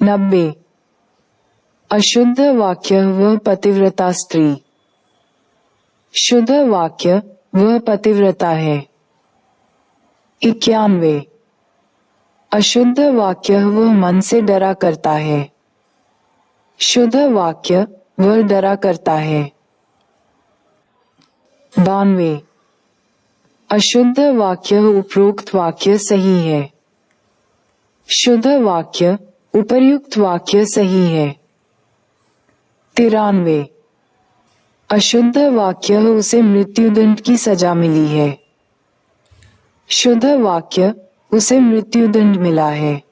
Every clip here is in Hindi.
90। अशुद्ध वाक्य वह पतिव्रता स्त्री। शुद्ध वाक्य वह पतिव्रता है। 91। अशुद्ध वाक्य वह मन से डरा करता है। शुद्ध वाक्य वह डरा करता है। 92। अशुद्ध वाक्य उपरोक्त वाक्य सही है। शुद्ध वाक्य उपर्युक्त वाक्य सही है। 93। अशुद्ध वाक्य उसे मृत्युदंड की सजा मिली है। शुद्ध वाक्य उसे मृत्युदंड मिला है।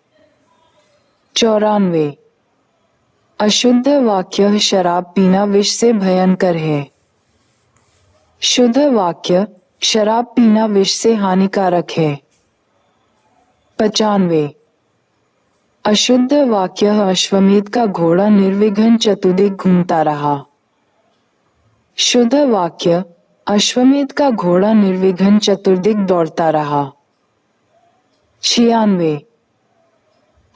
94। अशुद्ध वाक्य शराब पीना विष से भयंकर है। शुद्ध वाक्य शराब पीना विष से हानिकारक है। 95। अशुद्ध वाक्य अश्वमेध का घोड़ा निर्विघ्न चतुर्दिक घूमता रहा। शुद्ध वाक्य अश्वमेध का घोड़ा निर्विघ्न चतुर्दिक दौड़ता रहा। 96।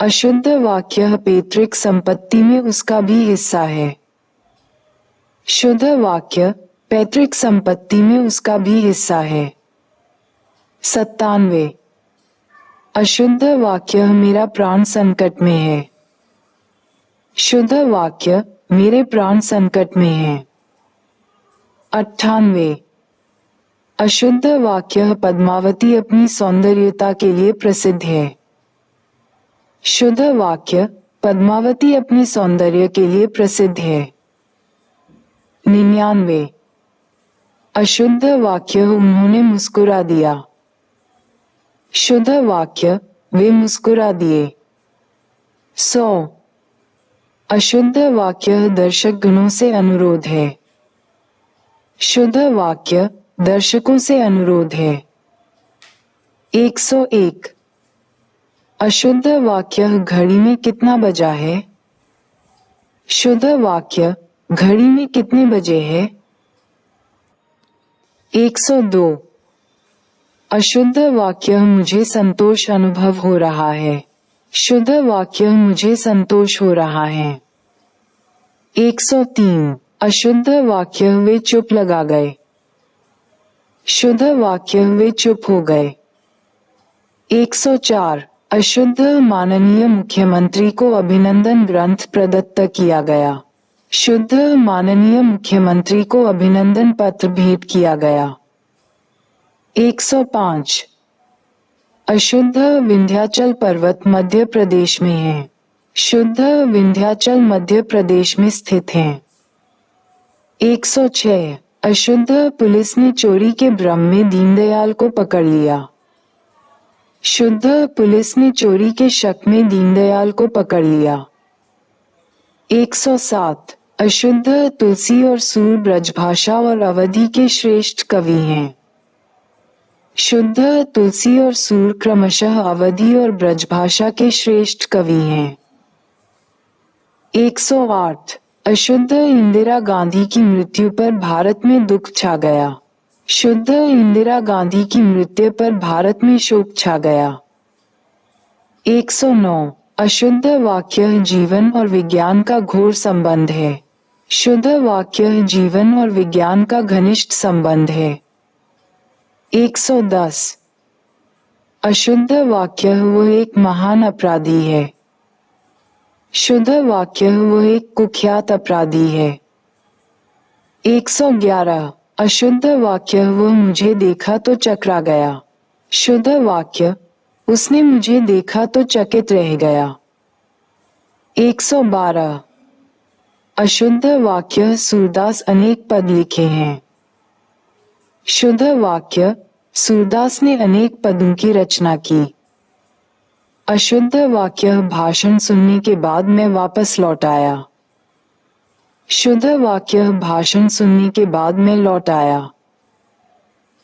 अशुद्ध वाक्य पैतृक संपत्ति में उसका भी हिस्सा है। शुद्ध वाक्य पैतृक संपत्ति में उसका भी हिस्सा है। 97। अशुद्ध वाक्य मेरा प्राण संकट में है। शुद्ध वाक्य मेरे प्राण संकट में है। 98। अशुद्ध वाक्य पद्मावती अपनी सौंदर्यता के लिए प्रसिद्ध है। शुद्ध वाक्य पद्मावती अपने सौंदर्य के लिए प्रसिद्ध है। 99। अशुद्ध वाक्य उन्होंने मुस्कुरा दिया। शुद्ध वाक्य वे मुस्कुरा दिए। 100। अशुद्ध वाक्य दर्शक गणों से अनुरोध है। शुद्ध वाक्य दर्शकों से अनुरोध है। 101। अशुद्ध वाक्य घड़ी में कितना बजा है। शुद्ध वाक्य घड़ी में कितने बजे है। 102। अशुद्ध वाक्य मुझे संतोष अनुभव हो रहा है। शुद्ध वाक्य मुझे संतोष हो रहा है। 103। अशुद्ध वाक्य वे चुप लगा गए। शुद्ध वाक्य वे चुप हो गए। 104। अशुद्ध माननीय मुख्यमंत्री को अभिनंदन ग्रंथ प्रदत्त किया गया। शुद्ध माननीय मुख्यमंत्री को अभिनंदन पत्र भेंट किया गया। 105। अशुद्ध विंध्याचल पर्वत मध्य प्रदेश में है। शुद्ध विंध्याचल मध्य प्रदेश में स्थित है। 106। अशुद्ध पुलिस ने चोरी के भ्रम में दीनदयाल को पकड़ लिया। शुद्ध पुलिस ने चोरी के शक में दीनदयाल को पकड़ लिया। 107। अशुद्ध तुलसी और सूर ब्रजभाषा और अवधि के श्रेष्ठ कवि हैं। शुद्ध तुलसी और सूर क्रमशः अवधि और ब्रजभाषा के श्रेष्ठ कवि हैं। 108। अशुद्ध इंदिरा गांधी की मृत्यु पर भारत में दुख छा गया। शुद्ध इंदिरा गांधी की मृत्यु पर भारत में शोक छा गया। 109। अशुद्ध वाक्य जीवन और विज्ञान का घोर संबंध है। शुद्ध वाक्य जीवन और विज्ञान का घनिष्ठ संबंध है। 110। अशुद्ध वाक्य वह एक महान अपराधी है। शुद्ध वाक्य वह एक कुख्यात अपराधी है। 111। अशुद्ध वाक्य वह मुझे देखा तो चकरा गया। शुद्ध वाक्य उसने मुझे देखा तो चकित रह गया। 112। अशुद्ध वाक्य सूरदास अनेक पद लिखे हैं। शुद्ध वाक्य सूरदास ने अनेक पदों की रचना की। अशुद्ध वाक्य भाषण सुनने के बाद मैं वापस लौट आया। शुद्ध वाक्य भाषण सुनने के बाद मैं लौट आया।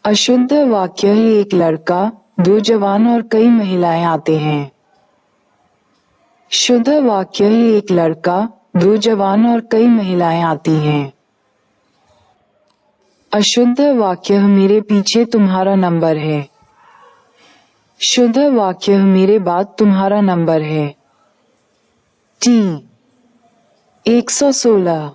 अशुद्ध वाक्य एक लड़का, दो जवान और कई महिलाएं आते हैं। शुद्ध वाक्य एक लड़का, दो जवान और कई महिलाएं आती हैं। अशुद्ध वाक्य मेरे पीछे तुम्हारा नंबर है। शुद्ध वाक्य मेरे बाद तुम्हारा नंबर है। टी। 116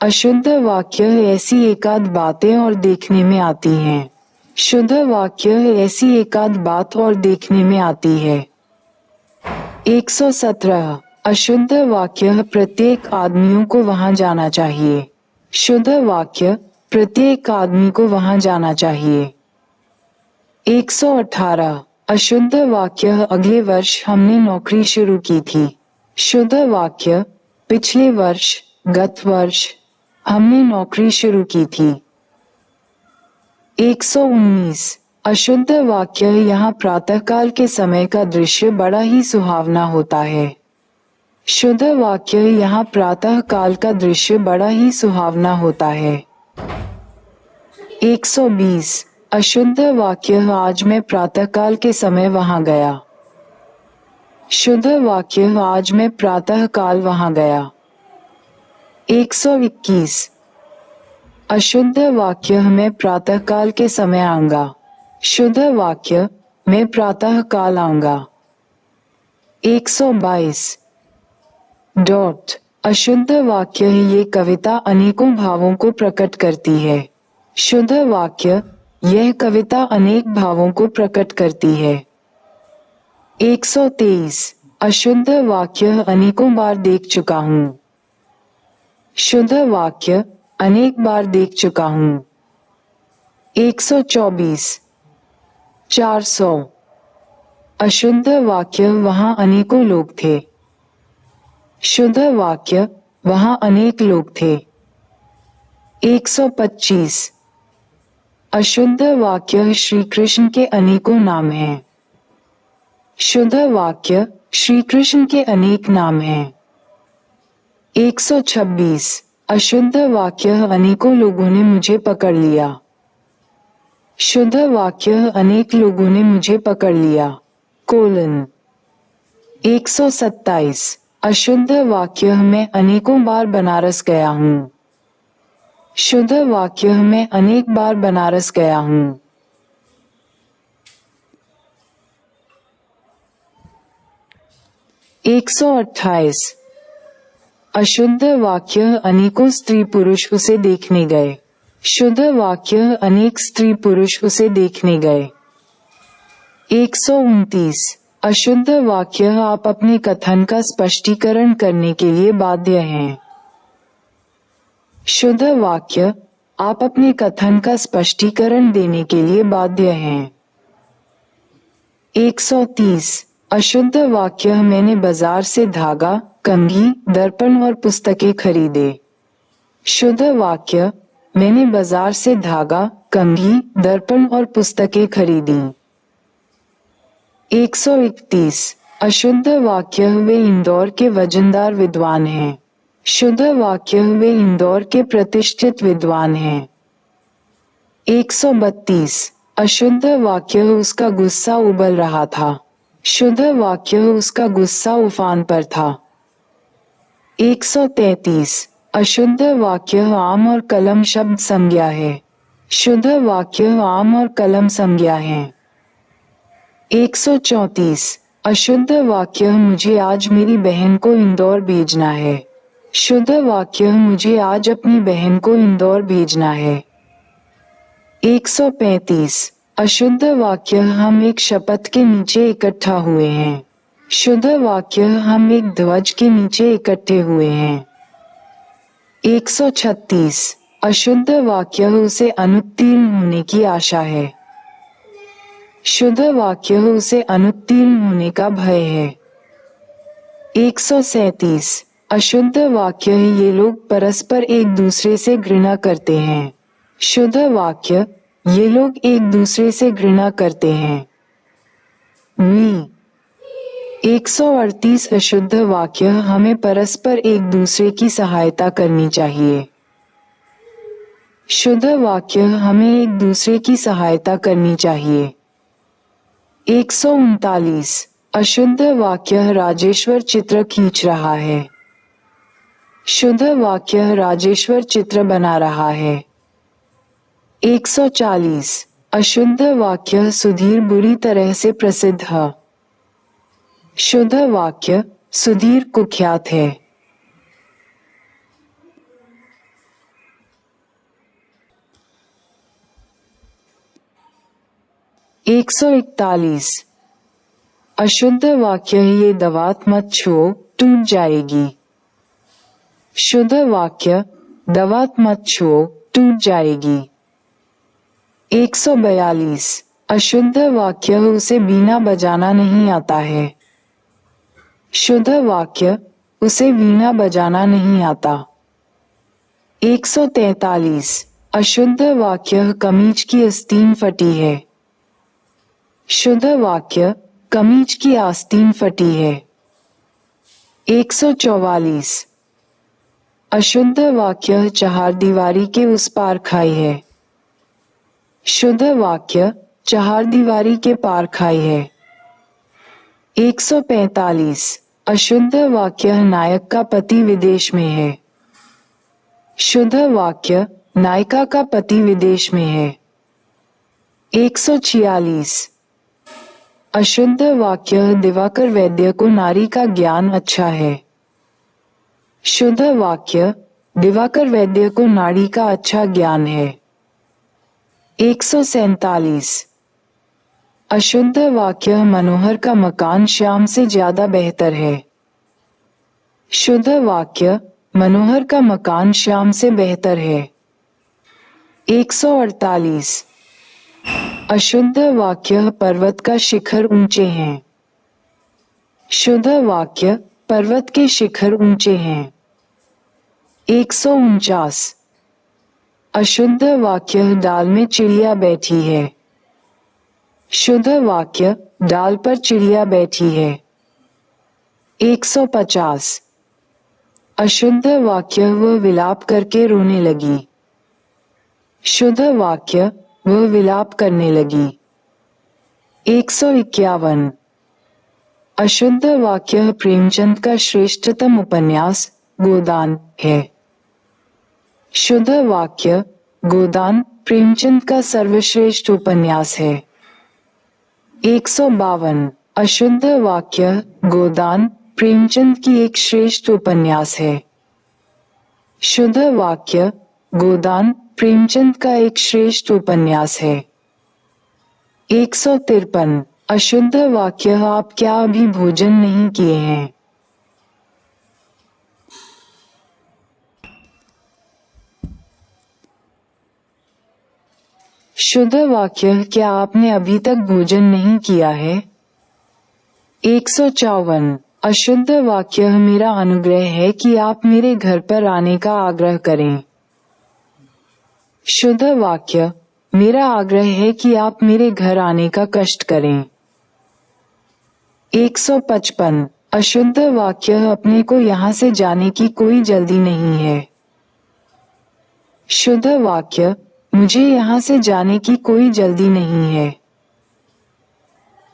अशुद्ध वाक्य ऐसी एकाध बातें और देखने में आती हैं। शुद्ध वाक्य ऐसी एकाध बात और देखने में आती है। 117 अशुद्ध वाक्य प्रत्येक आदमियों को वहां जाना चाहिए। शुद्ध वाक्य प्रत्येक आदमी को वहां जाना चाहिए। 118 अशुद्ध वाक्य अगले वर्ष हमने नौकरी शुरू की थी। शुद्ध वाक्य पिछले वर्ष, गत वर्ष हमने नौकरी शुरू की थी। 119 अशुद्ध वाक्य यहाँ प्रातःकाल के समय का दृश्य बड़ा ही सुहावना होता है। शुद्ध वाक्य यहाँ प्रातःकाल का दृश्य बड़ा ही सुहावना होता है। 120 अशुद्ध वाक्य आज मैं प्रातःकाल के समय वहां गया। शुद्ध वाक्य आज मैं प्रातःकाल वहां गया। 121 अशुद्ध वाक्य मैं प्रातःकाल के समय आऊंगा। शुद्ध वाक्य मैं प्रातःकाल आऊंगा। 122 अशुद्ध वाक्य ये कविता अनेकों भावों को प्रकट करती है। शुद्ध वाक्य यह कविता अनेक भावों को प्रकट करती है। 123 अशुद्ध वाक्य अनेकों बार देख चुका हूँ। शुद्ध वाक्य अनेक बार देख चुका हूँ। 124 400 अशुद्ध वाक्य वहां अनेकों लोग थे। शुद्ध वाक्य वहां अनेक लोग थे। 125 अशुद्ध वाक्य श्री कृष्ण के अनेकों नाम हैं। शुद्ध वाक्य श्री कृष्ण के अनेक नाम हैं। 126 अशुद्ध वाक्य अनेकों लोगों ने मुझे पकड़ लिया। शुद्ध वाक्य अनेक लोगों ने मुझे पकड़ लिया। 127 अशुद्ध वाक्य मैं अनेकों बार बनारस गया हूँ। शुद्ध वाक्य मैं अनेक बार बनारस गया हूँ। 128 अशुद्ध वाक्य अनेकों स्त्री पुरुष उसे देखने गए। शुद्ध वाक्य अनेक स्त्री पुरुष उसे देखने गए। 129 अशुद्ध वाक्य आप अपने कथन का स्पष्टीकरण करने के लिए बाध्य हैं। शुद्ध वाक्य आप अपने कथन का स्पष्टीकरण देने के लिए बाध्य हैं। 130 अशुद्ध वाक्य मैंने बाजार से धागा, कंघी, दर्पण और पुस्तकें खरीदे। शुद्ध वाक्य मैंने बाजार से धागा, कंघी, दर्पण और पुस्तकें खरीदी। 131 अशुद्ध वाक्य वे इंदौर के वजनदार विद्वान हैं। शुद्ध वाक्य वे इंदौर के प्रतिष्ठित विद्वान हैं। 132 अशुद्ध वाक्य उसका गुस्सा उबल रहा था। शुद्ध वाक्य उसका गुस्सा उफान पर था। 133 अशुद्ध वाक्य आम और कलम शब्द संज्ञा है। शुद्ध वाक्य आम और कलम संज्ञा है। 134 अशुद्ध वाक्य मुझे आज मेरी बहन को इंदौर भेजना है। शुद्ध वाक्य मुझे आज अपनी बहन को इंदौर भेजना है। 135 अशुद्ध वाक्य हम एक शपथ के नीचे इकट्ठा हुए हैं। शुद्ध वाक्य हम एक ध्वज के नीचे इकट्ठे हुए हैं। 136 अशुद्ध वाक्य उसे अनुत्तीर्ण होने की आशा है। शुद्ध वाक्य उसे अनुत्तीर्ण होने का भय है। 137 अशुद्ध वाक्य ये लोग परस्पर एक दूसरे से घृणा करते हैं। शुद्ध वाक्य ये लोग एक दूसरे से घृणा करते हैं। 138 अशुद्ध वाक्य हमें परस्पर एक दूसरे की सहायता करनी चाहिए। शुद्ध वाक्य हमें एक दूसरे की सहायता करनी चाहिए। 139 अशुद्ध वाक्य राजेश्वर चित्र खींच रहा है। शुद्ध वाक्य राजेश्वर चित्र बना रहा है। 140 अशुद्ध वाक्य सुधीर बुरी तरह से प्रसिद्ध है। शुद्ध वाक्य सुधीर कुख्यात है। 141 अशुद्ध वाक्य ये दवात मत छुओ, टूट जाएगी। शुद्ध वाक्य दवात मत छुओ, टूट जाएगी। 142 अशुद्ध वाक्य उसे वीणा बजाना नहीं आता है। शुद्ध वाक्य उसे वीणा बजाना नहीं आता। 143 अशुद्ध वाक्य कमीज की आस्तीन फटी है। शुद्ध वाक्य कमीज की आस्तीन फटी है। 144 अशुद्ध वाक्य चहारदीवारी के उस पार खाई है। शुद्ध वाक्य चहारदीवारी के पार खाई है। 145 अशुद्ध वाक्य नायक का पति विदेश में है। शुद्ध वाक्य नायिका का पति विदेश में है। 146 अशुद्ध वाक्य दिवाकर वैद्य को नारी का ज्ञान अच्छा है। शुद्ध वाक्य दिवाकर वैद्य को नारी का अच्छा ज्ञान है। 147 अशुद्ध वाक्य मनोहर का मकान श्याम से ज्यादा बेहतर है। शुद्ध वाक्य मनोहर का मकान श्याम से बेहतर है। 148 अशुद्ध वाक्य पर्वत का शिखर ऊंचे हैं। शुद्ध वाक्य पर्वत के शिखर ऊंचे हैं। 149 अशुद्ध वाक्य डाल में चिड़िया बैठी है। शुद्ध वाक्य डाल पर चिड़िया बैठी है। 150 अशुद्ध वाक्य वह विलाप करके रोने लगी। शुद्ध वाक्य वह विलाप करने लगी। 151 अशुद्ध वाक्य प्रेमचंद का श्रेष्ठतम उपन्यास गोदान है। शुद्ध वाक्य गोदान प्रेमचंद का सर्वश्रेष्ठ उपन्यास है। 152 अशुद्ध वाक्य गोदान प्रेमचंद की एक श्रेष्ठ उपन्यास है। शुद्ध वाक्य गोदान प्रेमचंद का एक श्रेष्ठ उपन्यास है। 153 अशुद्ध वाक्य आप क्या अभी भोजन नहीं किए हैं। शुद्ध वाक्य क्या आपने अभी तक भोजन नहीं किया है। 154 अशुद्ध वाक्य मेरा अनुग्रह है कि आप मेरे घर पर आने का आग्रह करें। शुद्ध वाक्य मेरा आग्रह है कि आप मेरे घर आने का कष्ट करें। 155 अशुद्ध वाक्य अपने को यहाँ से जाने की कोई जल्दी नहीं है। शुद्ध वाक्य मुझे यहाँ से जाने की कोई जल्दी नहीं है।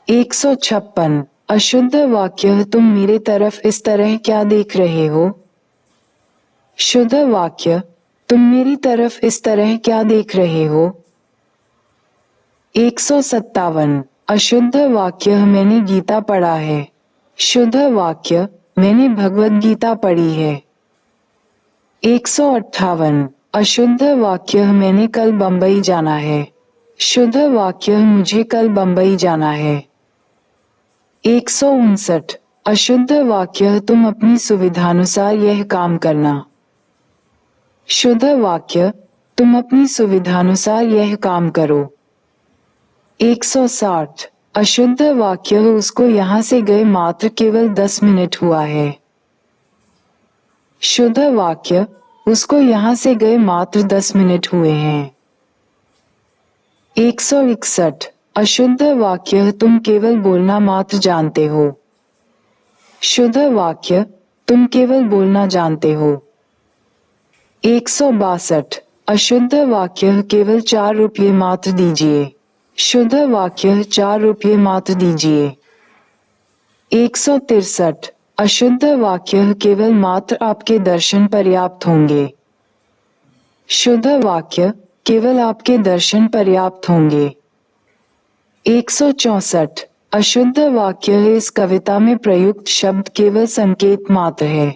156 अशुद्ध वाक्य तुम मेरे तरफ इस तरह क्या देख रहे हो। शुद्ध वाक्य तुम मेरी तरफ इस तरह क्या देख रहे हो। 157 अशुद्ध वाक्य मैंने गीता पढ़ा है। शुद्ध वाक्य मैंने भगवद गीता पढ़ी है। 158 अशुद्ध वाक्य मैंने कल बंबई जाना है। शुद्ध वाक्य मुझे कल बंबई जाना है। 159 अशुद्ध वाक्य तुम अपनी सुविधानुसार यह काम करना। शुद्ध वाक्य तुम अपनी सुविधानुसार यह काम करो। 160 अशुद्ध वाक्य उसको यहाँ से गए मात्र केवल 10 मिनट हुआ है। शुद्ध वाक्य उसको यहाँ से गए मात्र 10 मिनट हुए हैं। 161 अशुद्ध वाक्य तुम केवल बोलना मात्र जानते हो। शुद्ध वाक्य तुम केवल बोलना जानते हो। 162 अशुद्ध वाक्य केवल 4 रुपये मात्र दीजिए। शुद्ध वाक्य 4 रुपये मात्र दीजिए। 163 अशुद्ध वाक्य केवल मात्र आपके दर्शन पर्याप्त होंगे। शुद्ध वाक्य केवल आपके दर्शन पर्याप्त होंगे। 164 अशुद्ध वाक्य इस कविता में प्रयुक्त शब्द केवल संकेत मात्र है।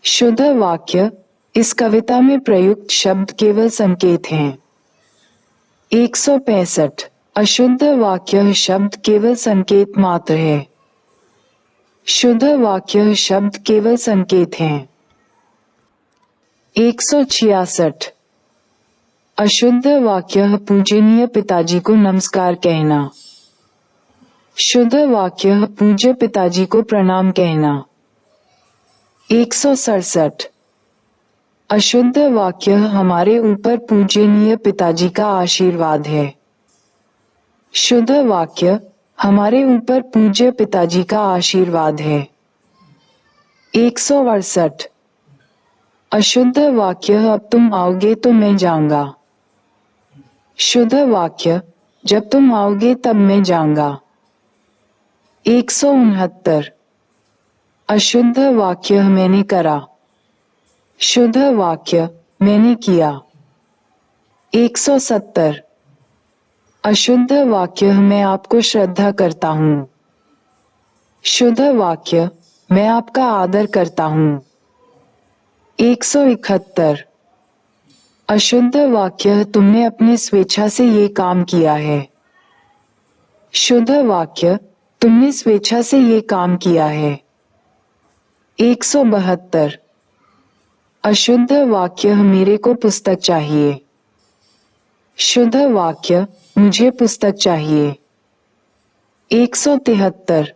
शुद्ध वाक्य इस कविता में प्रयुक्त शब्द केवल संकेत हैं। 165 अशुद्ध वाक्य शब्द केवल संकेत मात्र है। शुद्ध वाक्य शब्द केवल संकेत हैं। 166 अशुद्ध वाक्य पूजनीय पिताजी को नमस्कार कहना। शुद्ध वाक्य पूज्य पिताजी को प्रणाम कहना। 167 अशुद्ध वाक्य हमारे ऊपर पूजनीय पिताजी का आशीर्वाद है। शुद्ध वाक्य हमारे ऊपर पूज्य पिताजी का आशीर्वाद है। 168 अशुद्ध वाक्य अब तुम आओगे तो मैं जाऊंगा। शुद्ध वाक्य जब तुम आओगे तब मैं जाऊंगा। 169 अशुद्ध वाक्य मैंने करा। शुद्ध वाक्य मैंने किया। 170 अशुद्ध वाक्य मैं आपको श्रद्धा करता हूँ। शुद्ध वाक्य मैं आपका आदर करता हूँ। 171 अशुद्ध वाक्य तुमने अपनी स्वेच्छा से ये काम किया है। शुद्ध वाक्य तुमने स्वेच्छा से ये काम किया है। 172 अशुद्ध वाक्य मेरे को पुस्तक चाहिए। शुद्ध वाक्य मुझे पुस्तक चाहिए। 173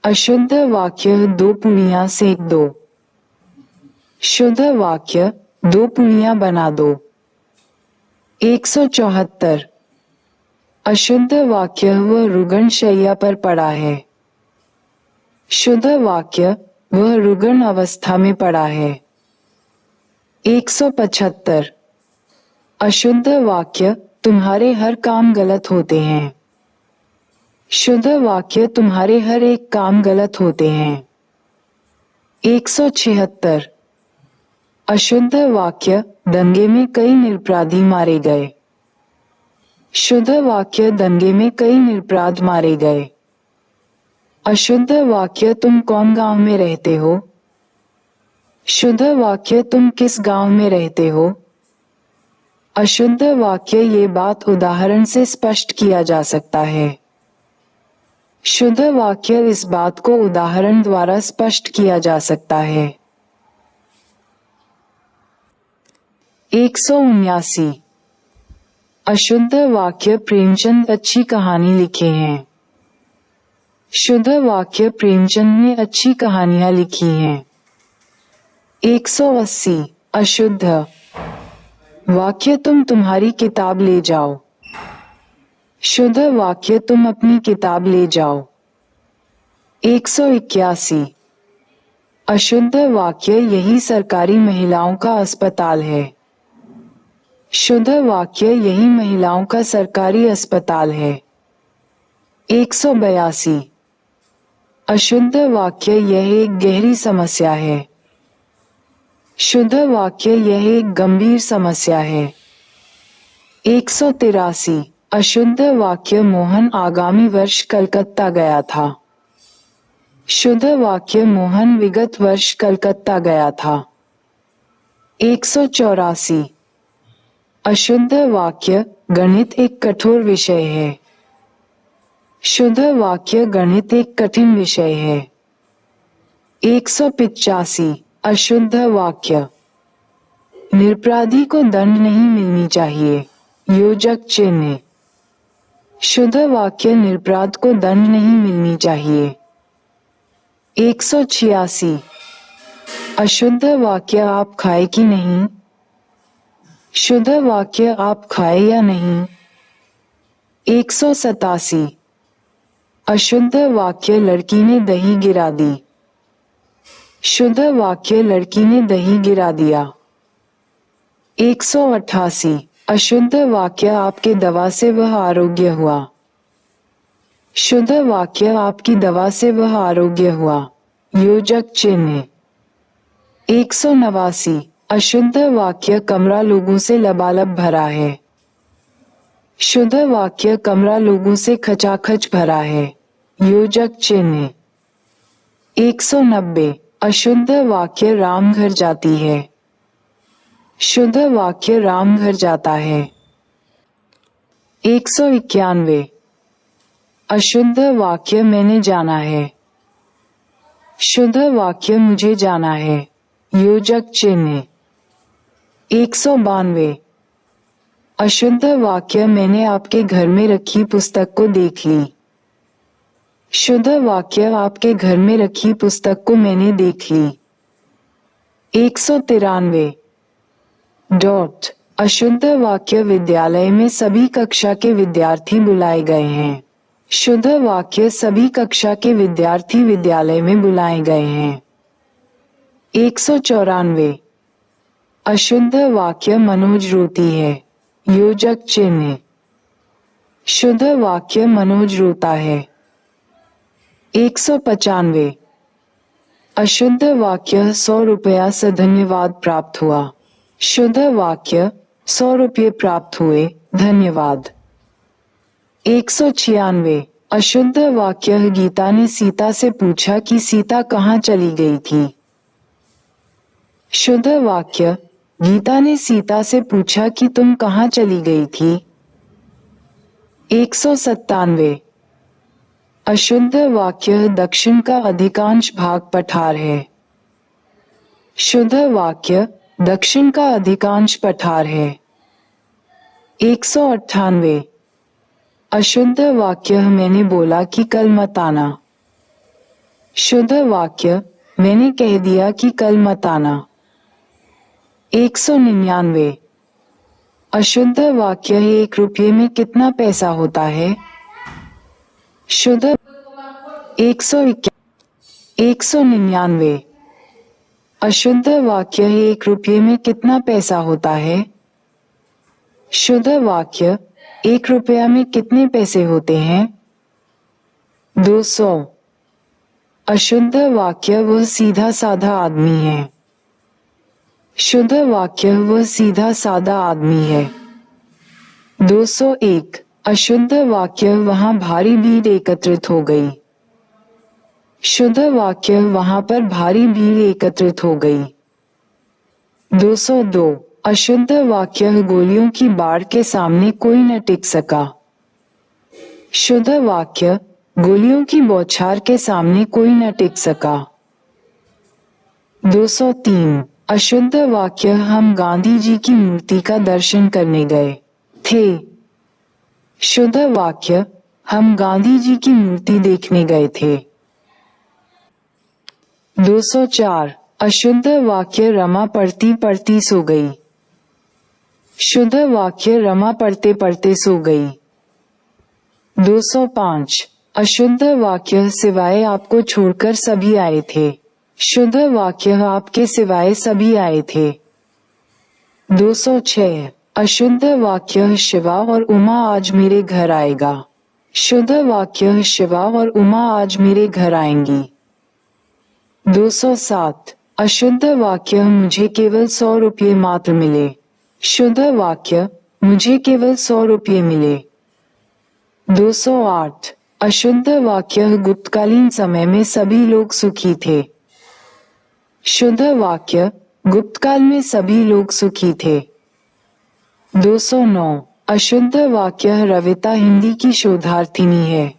अशुद्ध वाक्य 2 पूरियां सेक दो। शुद्ध वाक्य 2 पूरियां बना दो। 174 अशुद्ध वाक्य वह रुग्ण शैया पर पड़ा है। शुद्ध वाक्य वह रुग्ण अवस्था में पड़ा है। 175 अशुद्ध वाक्य तुम्हारे हर काम गलत होते हैं। शुद्ध वाक्य तुम्हारे हर एक काम गलत होते हैं। 176 अशुद्ध वाक्य दंगे में कई निरपराधी मारे गए। शुद्ध वाक्य दंगे में कई निरपराध मारे गए। अशुद्ध वाक्य तुम कौन गांव में रहते हो। शुद्ध वाक्य तुम किस गांव में रहते हो। अशुद्ध वाक्य ये बात उदाहरण से स्पष्ट किया जा सकता है। शुद्ध वाक्य इस बात को उदाहरण द्वारा स्पष्ट किया जा सकता है। 179 अशुद्ध वाक्य प्रेमचंद अच्छी कहानी लिखे हैं। शुद्ध वाक्य प्रेमचंद ने अच्छी कहानियां लिखी हैं। 180 अशुद्ध वाक्य तुम तुम्हारी किताब ले जाओ। शुद्ध वाक्य तुम अपनी किताब ले जाओ। 181 अशुद्ध वाक्य यही सरकारी महिलाओं का अस्पताल है। शुद्ध वाक्य यही महिलाओं का सरकारी अस्पताल है। 182 अशुद्ध वाक्य यह एक गहरी समस्या है। शुद्ध वाक्य यह एक गंभीर समस्या है। 183 अशुद्ध वाक्य मोहन आगामी वर्ष कलकत्ता गया था। शुद्ध वाक्य मोहन विगत वर्ष कलकत्ता गया था। 184 अशुद्ध वाक्य गणित एक कठोर विषय है। शुद्ध वाक्य गणित एक कठिन विषय है। 185 अशुद्ध वाक्य निरपराधी को दंड नहीं मिलनी चाहिए। योजक चिन्ह। शुद्ध वाक्य निरपराध को दंड नहीं मिलनी चाहिए। 186 अशुद्ध वाक्य आप खाए कि नहीं। शुद्ध वाक्य आप खाए या नहीं। 187 अशुद्ध वाक्य लड़की ने दही गिरा दी। शुद्ध वाक्य लड़की ने दही गिरा दिया। 188 अशुद्ध वाक्य आपके दवा से वह आरोग्य हुआ। शुद्ध वाक्य आपकी दवा से वह आरोग्य हुआ। योजक चिन्ह। 189 अशुद्ध वाक्य कमरा लोगों से लबालब भरा है। शुद्ध वाक्य कमरा लोगों से खचाखच भरा है। योजक चिन्ह। 190। अशुद्ध वाक्य राम घर जाती है। शुद्ध वाक्य राम घर जाता है। 191। अशुद्ध वाक्य मैंने जाना है। शुद्ध वाक्य मुझे जाना है। योजक चिन्ह। 192। अशुद्ध वाक्य मैंने आपके घर में रखी पुस्तक को देख ली। शुद्ध वाक्य आपके घर में रखी पुस्तक को मैंने देख ली। 193। अशुद्ध वाक्य विद्यालय में सभी कक्षा के विद्यार्थी बुलाए गए हैं। शुद्ध वाक्य सभी कक्षा के विद्यार्थी विद्यालय में बुलाए गए हैं। 194। अशुद्ध वाक्य मनोज रोती है। योजक चिन्ह। शुद्ध वाक्य मनोज रोता है। 195। अशुद्ध वाक्य 100 रुपया से धन्यवाद प्राप्त हुआ। शुद्ध वाक्य 100 रुपये प्राप्त हुए, धन्यवाद। 196। अशुद्ध वाक्य गीता ने सीता से पूछा कि सीता कहाँ चली गई थी। शुद्ध वाक्य गीता ने सीता से पूछा कि तुम कहाँ चली गई थी। 197। अशुद्ध वाक्य दक्षिण का अधिकांश भाग पठार है। शुद्ध वाक्य दक्षिण का अधिकांश पठार है। 198। अशुद्ध वाक्य मैंने बोला कि कल मत आना। शुद्ध वाक्य मैंने कह दिया कि कल मत आना। 199। अशुद्ध वाक्य 1 रुपये में कितना पैसा होता है। शुद्ध 199। अशुद्ध वाक्य 1 रुपये में कितना पैसा होता है। शुद्ध वाक्य 1 रुपया में कितने पैसे होते हैं। 200। अशुद्ध वाक्य वह सीधा साधा आदमी है। शुद्ध वाक्य वह सीधा साधा आदमी है। 201। अशुद्ध वाक्य वहां भारी भीड़ एकत्रित हो गई। शुद्ध वाक्य वहां पर भारी भीड़ एकत्रित हो गई। 202। अशुद्ध वाक्य गोलियों की बाढ़ के सामने कोई न टिक सका। शुद्ध वाक्य गोलियों की बौछार के सामने कोई न टिक सका। 203। अशुद्ध वाक्य हम गांधी जी की मूर्ति का दर्शन करने गए थे। शुद्ध वाक्य हम गांधी जी की मूर्ति देखने गए थे। 204। अशुद्ध वाक्य रमा पढ़ती पढ़ती सो गई। शुद्ध वाक्य रमा पढ़ते पढ़ते सो गई। 205। अशुद्ध वाक्य सिवाय आपको छोड़कर सभी आए थे। शुद्ध वाक्य आपके सिवाय सभी आए थे। 206। अशुद्ध वाक्य शिवा और उमा आज मेरे घर आएगा। शुद्ध वाक्य शिवा और उमा आज मेरे घर आएंगी। 207। अशुद्ध वाक्य मुझे केवल 100 रुपये मात्र मिले। शुद्ध वाक्य मुझे केवल 100 रुपये मिले। 208। अशुद्ध वाक्य गुप्तकालीन समय में सभी लोग सुखी थे। शुद्ध वाक्य गुप्तकाल में सभी लोग सुखी थे। 209। अशुद्ध वाक्य रविता हिंदी की शोधार्थिनी है।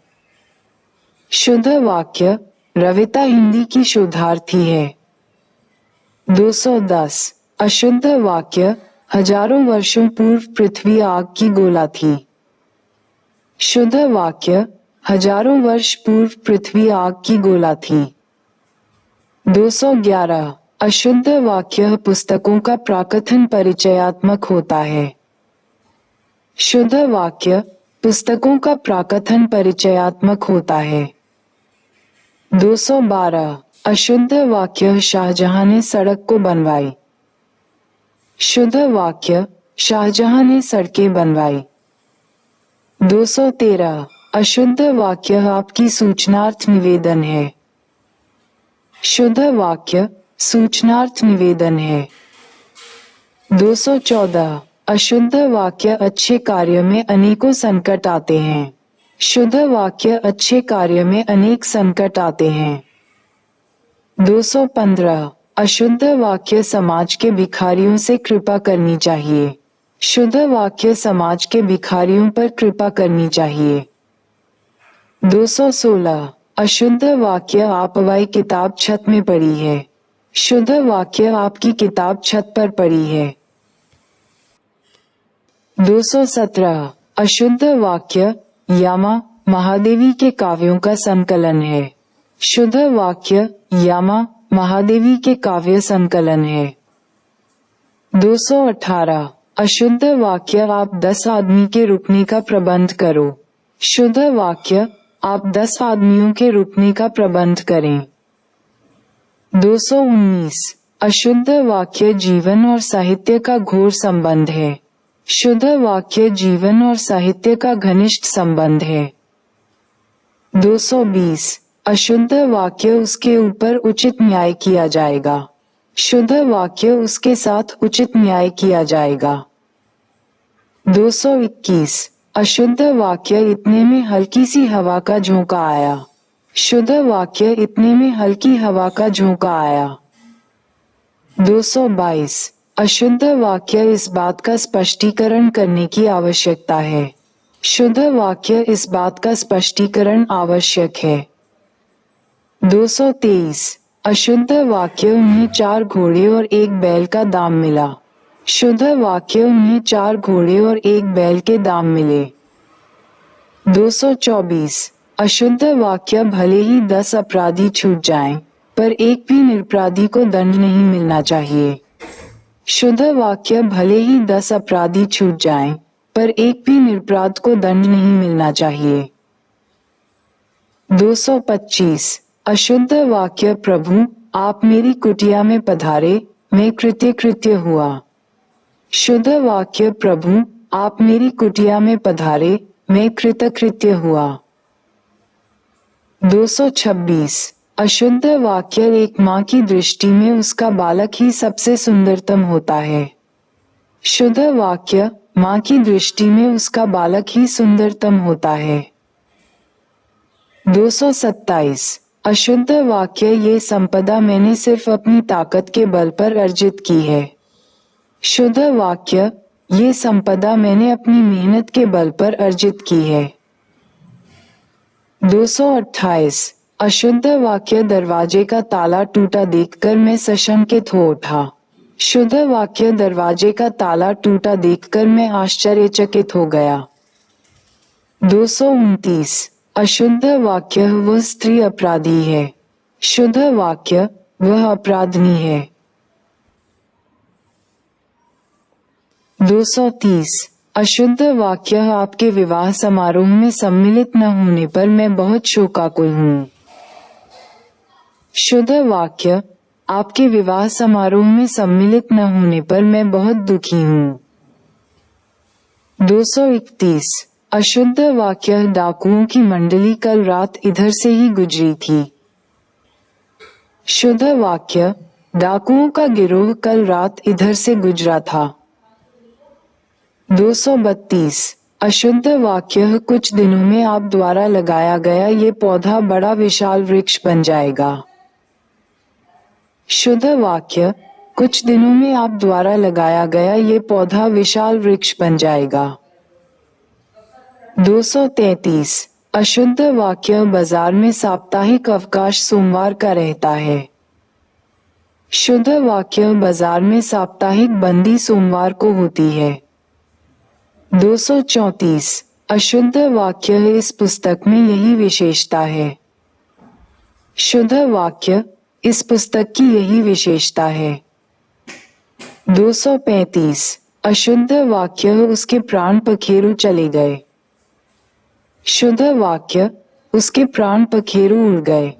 शुद्ध वाक्य रविता हिंदी की शोधार्थी है। 210। अशुद्ध वाक्य हजारों वर्षों पूर्व पृथ्वी आग की गोला थी। शुद्ध वाक्य हजारों वर्ष पूर्व पृथ्वी आग की गोला थी। 211। अशुद्ध वाक्य पुस्तकों का प्राकथन परिचयात्मक होता है। शुद्ध वाक्य पुस्तकों का प्राकथन परिचयात्मक होता है। 212। अशुद्ध वाक्य शाहजहां ने सड़क को बनवाई। शुद्ध वाक्य शाहजहां ने सड़कें बनवाई। 213। अशुद्ध वाक्य आपकी सूचनार्थ निवेदन है। शुद्ध वाक्य सूचनार्थ निवेदन है। 214। अशुद्ध वाक्य अच्छे कार्य में अनेकों संकट आते हैं। शुद्ध वाक्य अच्छे कार्य में अनेक संकट आते हैं। 215 अशुद्ध वाक्य समाज के भिखारियों से कृपा करनी चाहिए। शुद्ध वाक्य समाज के भिखारियों पर कृपा करनी चाहिए। 216 अशुद्ध वाक्य आपकी किताब छत में पड़ी है। शुद्ध वाक्य आपकी किताब छत पर पड़ी है। 217 अशुद्ध वाक्य यामा महादेवी के काव्यों का संकलन है। शुद्ध वाक्य यामा महादेवी के काव्य संकलन है। 218 अशुद्ध वाक्य आप 10 आदमी के रुकने का प्रबंध करो। शुद्ध वाक्य आप 10 आदमियों के रुकने का प्रबंध करें। 219 अशुद्ध वाक्य जीवन और साहित्य का घोर संबंध है। शुद्ध वाक्य जीवन और साहित्य का घनिष्ठ संबंध है। 220 अशुद्ध वाक्य उसके ऊपर उचित न्याय किया जाएगा। शुद्ध वाक्य उसके साथ उचित न्याय किया जाएगा। 221 अशुद्ध वाक्य इतने में हल्की सी हवा का झोंका आया। शुद्ध वाक्य इतने में हल्की हवा का झोंका आया। 222 अशुद्ध वाक्य इस बात का स्पष्टीकरण करने की आवश्यकता है। शुद्ध वाक्य इस बात का स्पष्टीकरण आवश्यक है। 223 अशुद्ध वाक्य उन्हें 4 घोड़े और 1 बैल का दाम मिला। शुद्ध वाक्य उन्हें 4 घोड़े और 1 बैल के दाम मिले। 224 अशुद्ध वाक्य भले ही 10 अपराधी छूट जाएं, पर एक भी निरपराधी को दंड नहीं मिलना चाहिए। शुद्ध वाक्य भले ही 10 अपराधी छूट जाएं, पर एक भी निरपराध को दंड नहीं मिलना चाहिए। 225 अशुद्ध वाक्य प्रभु आप मेरी कुटिया में पधारे, मैं कृत्य हुआ। शुद्ध वाक्य प्रभु आप मेरी कुटिया में पधारे, मैं कृत्य हुआ। 226 अशुद्ध वाक्य एक माँ की दृष्टि में उसका बालक ही सबसे सुंदरतम होता है। शुद्ध वाक्य माँ की दृष्टि में उसका बालक ही सुंदरतम होता है। 227 अशुद्ध वाक्य ये संपदा मैंने सिर्फ अपनी ताकत के बल पर अर्जित की है। शुद्ध वाक्य ये संपदा मैंने अपनी मेहनत के बल पर अर्जित की है। 228 अशुद्ध वाक्य दरवाजे का ताला टूटा देखकर मैं सशंकित हो उठा। शुद्ध वाक्य दरवाजे का ताला टूटा देखकर मैं आश्चर्यचकित हो गया। 229 अशुद्ध वाक्य वह स्त्री अपराधी है। शुद्ध वाक्य वह अपराधनी है। 230 अशुद्ध वाक्य आपके विवाह समारोह में सम्मिलित न होने पर मैं बहुत शोकाकुल हूँ। शुद्ध वाक्य आपके विवाह समारोह में सम्मिलित न होने पर मैं बहुत दुखी हूँ। 231 अशुद्ध वाक्य डाकुओं की मंडली कल रात इधर से ही गुजरी थी। शुद्ध वाक्य डाकुओं का गिरोह कल रात इधर से गुजरा था। 232 अशुद्ध वाक्य कुछ दिनों में आप द्वारा लगाया गया ये पौधा बड़ा विशाल वृक्ष बन जाएगा। शुद्ध वाक्य कुछ दिनों में आप द्वारा लगाया गया ये पौधा विशाल वृक्ष बन जाएगा। 233 अशुद्ध वाक्य बाजार में साप्ताहिक अवकाश सोमवार का रहता है। शुद्ध वाक्य बाजार में साप्ताहिक बंदी सोमवार को होती है। 234 अशुद्ध वाक्य इस पुस्तक में यही विशेषता है। शुद्ध वाक्य इस पुस्तक की यही विशेषता है। 235 अशुद्ध वाक्य उसके प्राण पखेरु चले गए। शुद्ध वाक्य उसके प्राण पखेरु उड़ गए।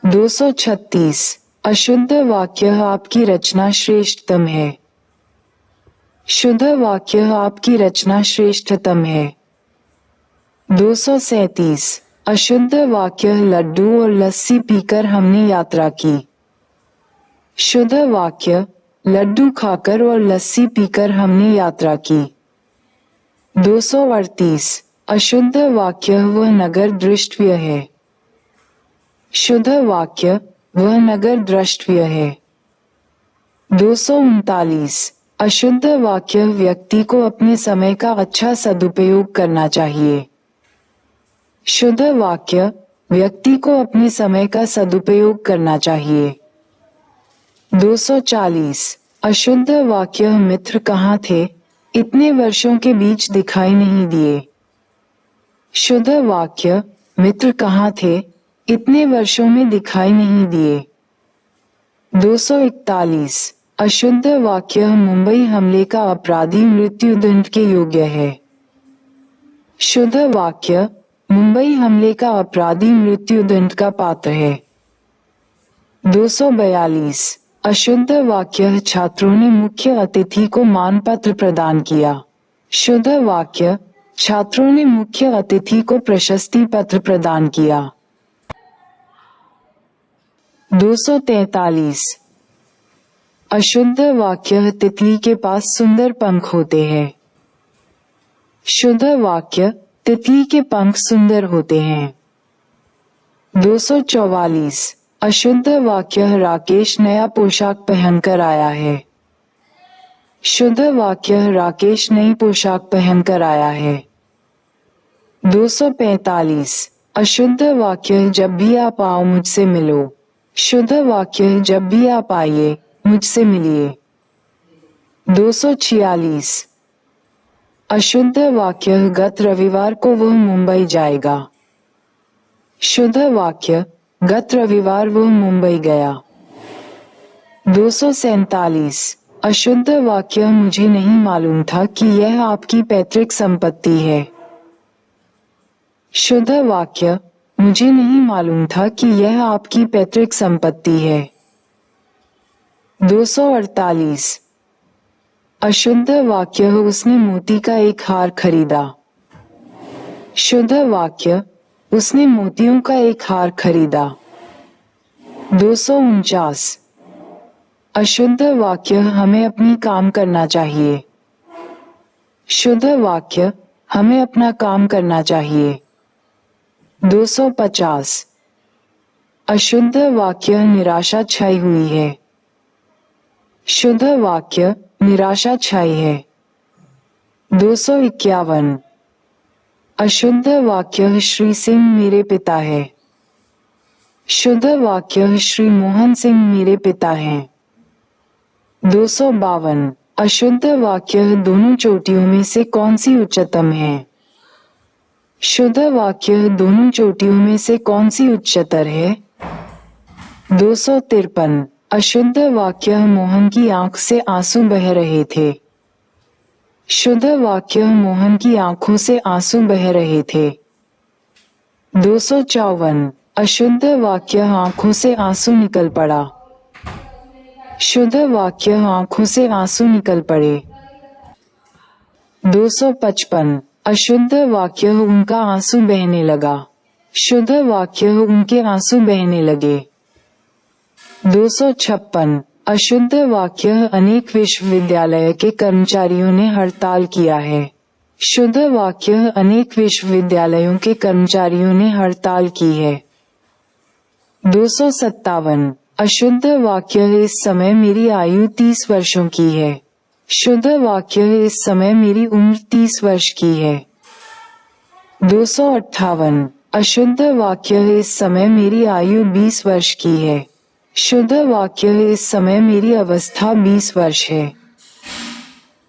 236 अशुद्ध वाक्य आपकी रचना श्रेष्ठतम है। शुद्ध वाक्य आपकी रचना श्रेष्ठतम है। 237 अशुद्ध वाक्य लड्डू और लस्सी पीकर हमने यात्रा की। शुद्ध वाक्य लड्डू खाकर और लस्सी पीकर हमने यात्रा की। 238 अशुद्ध वाक्य वह नगर दृष्टव्य है। शुद्ध वाक्य वह नगर द्रष्टव्य है। 239 अशुद्ध वाक्य व्यक्ति को अपने समय का अच्छा सदुपयोग करना चाहिए। शुद्ध वाक्य व्यक्ति को अपने समय का सदुपयोग करना चाहिए। 240 अशुद्ध वाक्य मित्र कहाँ थे, इतने वर्षों के बीच दिखाई नहीं दिए। शुद्ध वाक्य मित्र कहाँ थे, इतने वर्षों में दिखाई नहीं दिए। 241 अशुद्ध वाक्य मुंबई हमले का अपराधी मृत्युदंड के योग्य है। शुद्ध वाक्य मुंबई हमले का अपराधी मृत्युदंड का पात्र है। 242 अशुद्ध वाक्य छात्रों ने मुख्य अतिथि को मानपत्र प्रदान किया। शुद्ध वाक्य छात्रों ने मुख्य अतिथि को प्रशस्ति पत्र प्रदान किया। 243 अशुद्ध वाक्य तितली के पास सुंदर पंख होते हैं। शुद्ध वाक्य तितली के पंख सुंदर होते हैं। 244 अशुद्ध वाक्य राकेश नया पोशाक पहनकर आया है। शुद्ध वाक्य राकेश नई पोशाक पहनकर आया है। 245 अशुद्ध वाक्य जब भी आप आओ मुझसे मिलो। शुद्ध वाक्य जब भी आप आइए मुझसे मिलिए। 246 अशुद्ध वाक्य गत रविवार को वह मुंबई जाएगा। शुद्ध वाक्य गत रविवार वह मुंबई गया। 247 अशुद्ध वाक्य मुझे नहीं मालूम था कि यह आपकी पैतृक संपत्ति है। शुद्ध वाक्य मुझे नहीं मालूम था कि यह आपकी पैतृक संपत्ति है। 248 अशुद्ध वाक्य उसने मोती का एक हार खरीदा। शुद्ध वाक्य उसने मोतियों का एक हार खरीदा। 249 अशुद्ध वाक्य हमें अपनी काम करना चाहिए। शुद्ध वाक्य हमें अपना काम करना चाहिए। 250 अशुद्ध वाक्य निराशा छाई हुई है। शुद्ध वाक्य निराशा छाई है। 251 अशुद्ध वाक्य श्री सिंह मेरे पिता है। शुद्ध वाक्य श्री मोहन सिंह मेरे पिता हैं। 252 अशुद्ध वाक्य दोनों चोटियों में से कौन सी उच्चतम है। शुद्ध वाक्य दोनों चोटियों में से कौन सी उच्चतर है। 253 अशुद्ध वाक्य मोहन की आंख से आंसू बह रहे थे। शुद्ध वाक्य मोहन की आंखों से आंसू बह रहे थे। 254 अशुद्ध वाक्य आंखों से आंसू निकल पड़ा। शुद्ध वाक्य आंखों से आंसू निकल पड़े। 255 अशुद्ध वाक्य उनका आंसू बहने लगा। शुद्ध वाक्य उनके आंसू बहने लगे। 256 अशुद्ध वाक्य अनेक विश्वविद्यालय के कर्मचारियों ने हड़ताल किया है। शुद्ध वाक्य अनेक विश्वविद्यालयों के कर्मचारियों ने हड़ताल की है। 257 अशुद्ध वाक्य इस समय मेरी आयु 30 वर्षों की है। शुद्ध वाक्य इस समय मेरी उम्र 30 वर्ष की है। 258 अशुद्ध वाक्य इस समय मेरी आयु 20 वर्ष की है। शुद्ध वाक्य इस समय मेरी अवस्था 20 वर्ष है।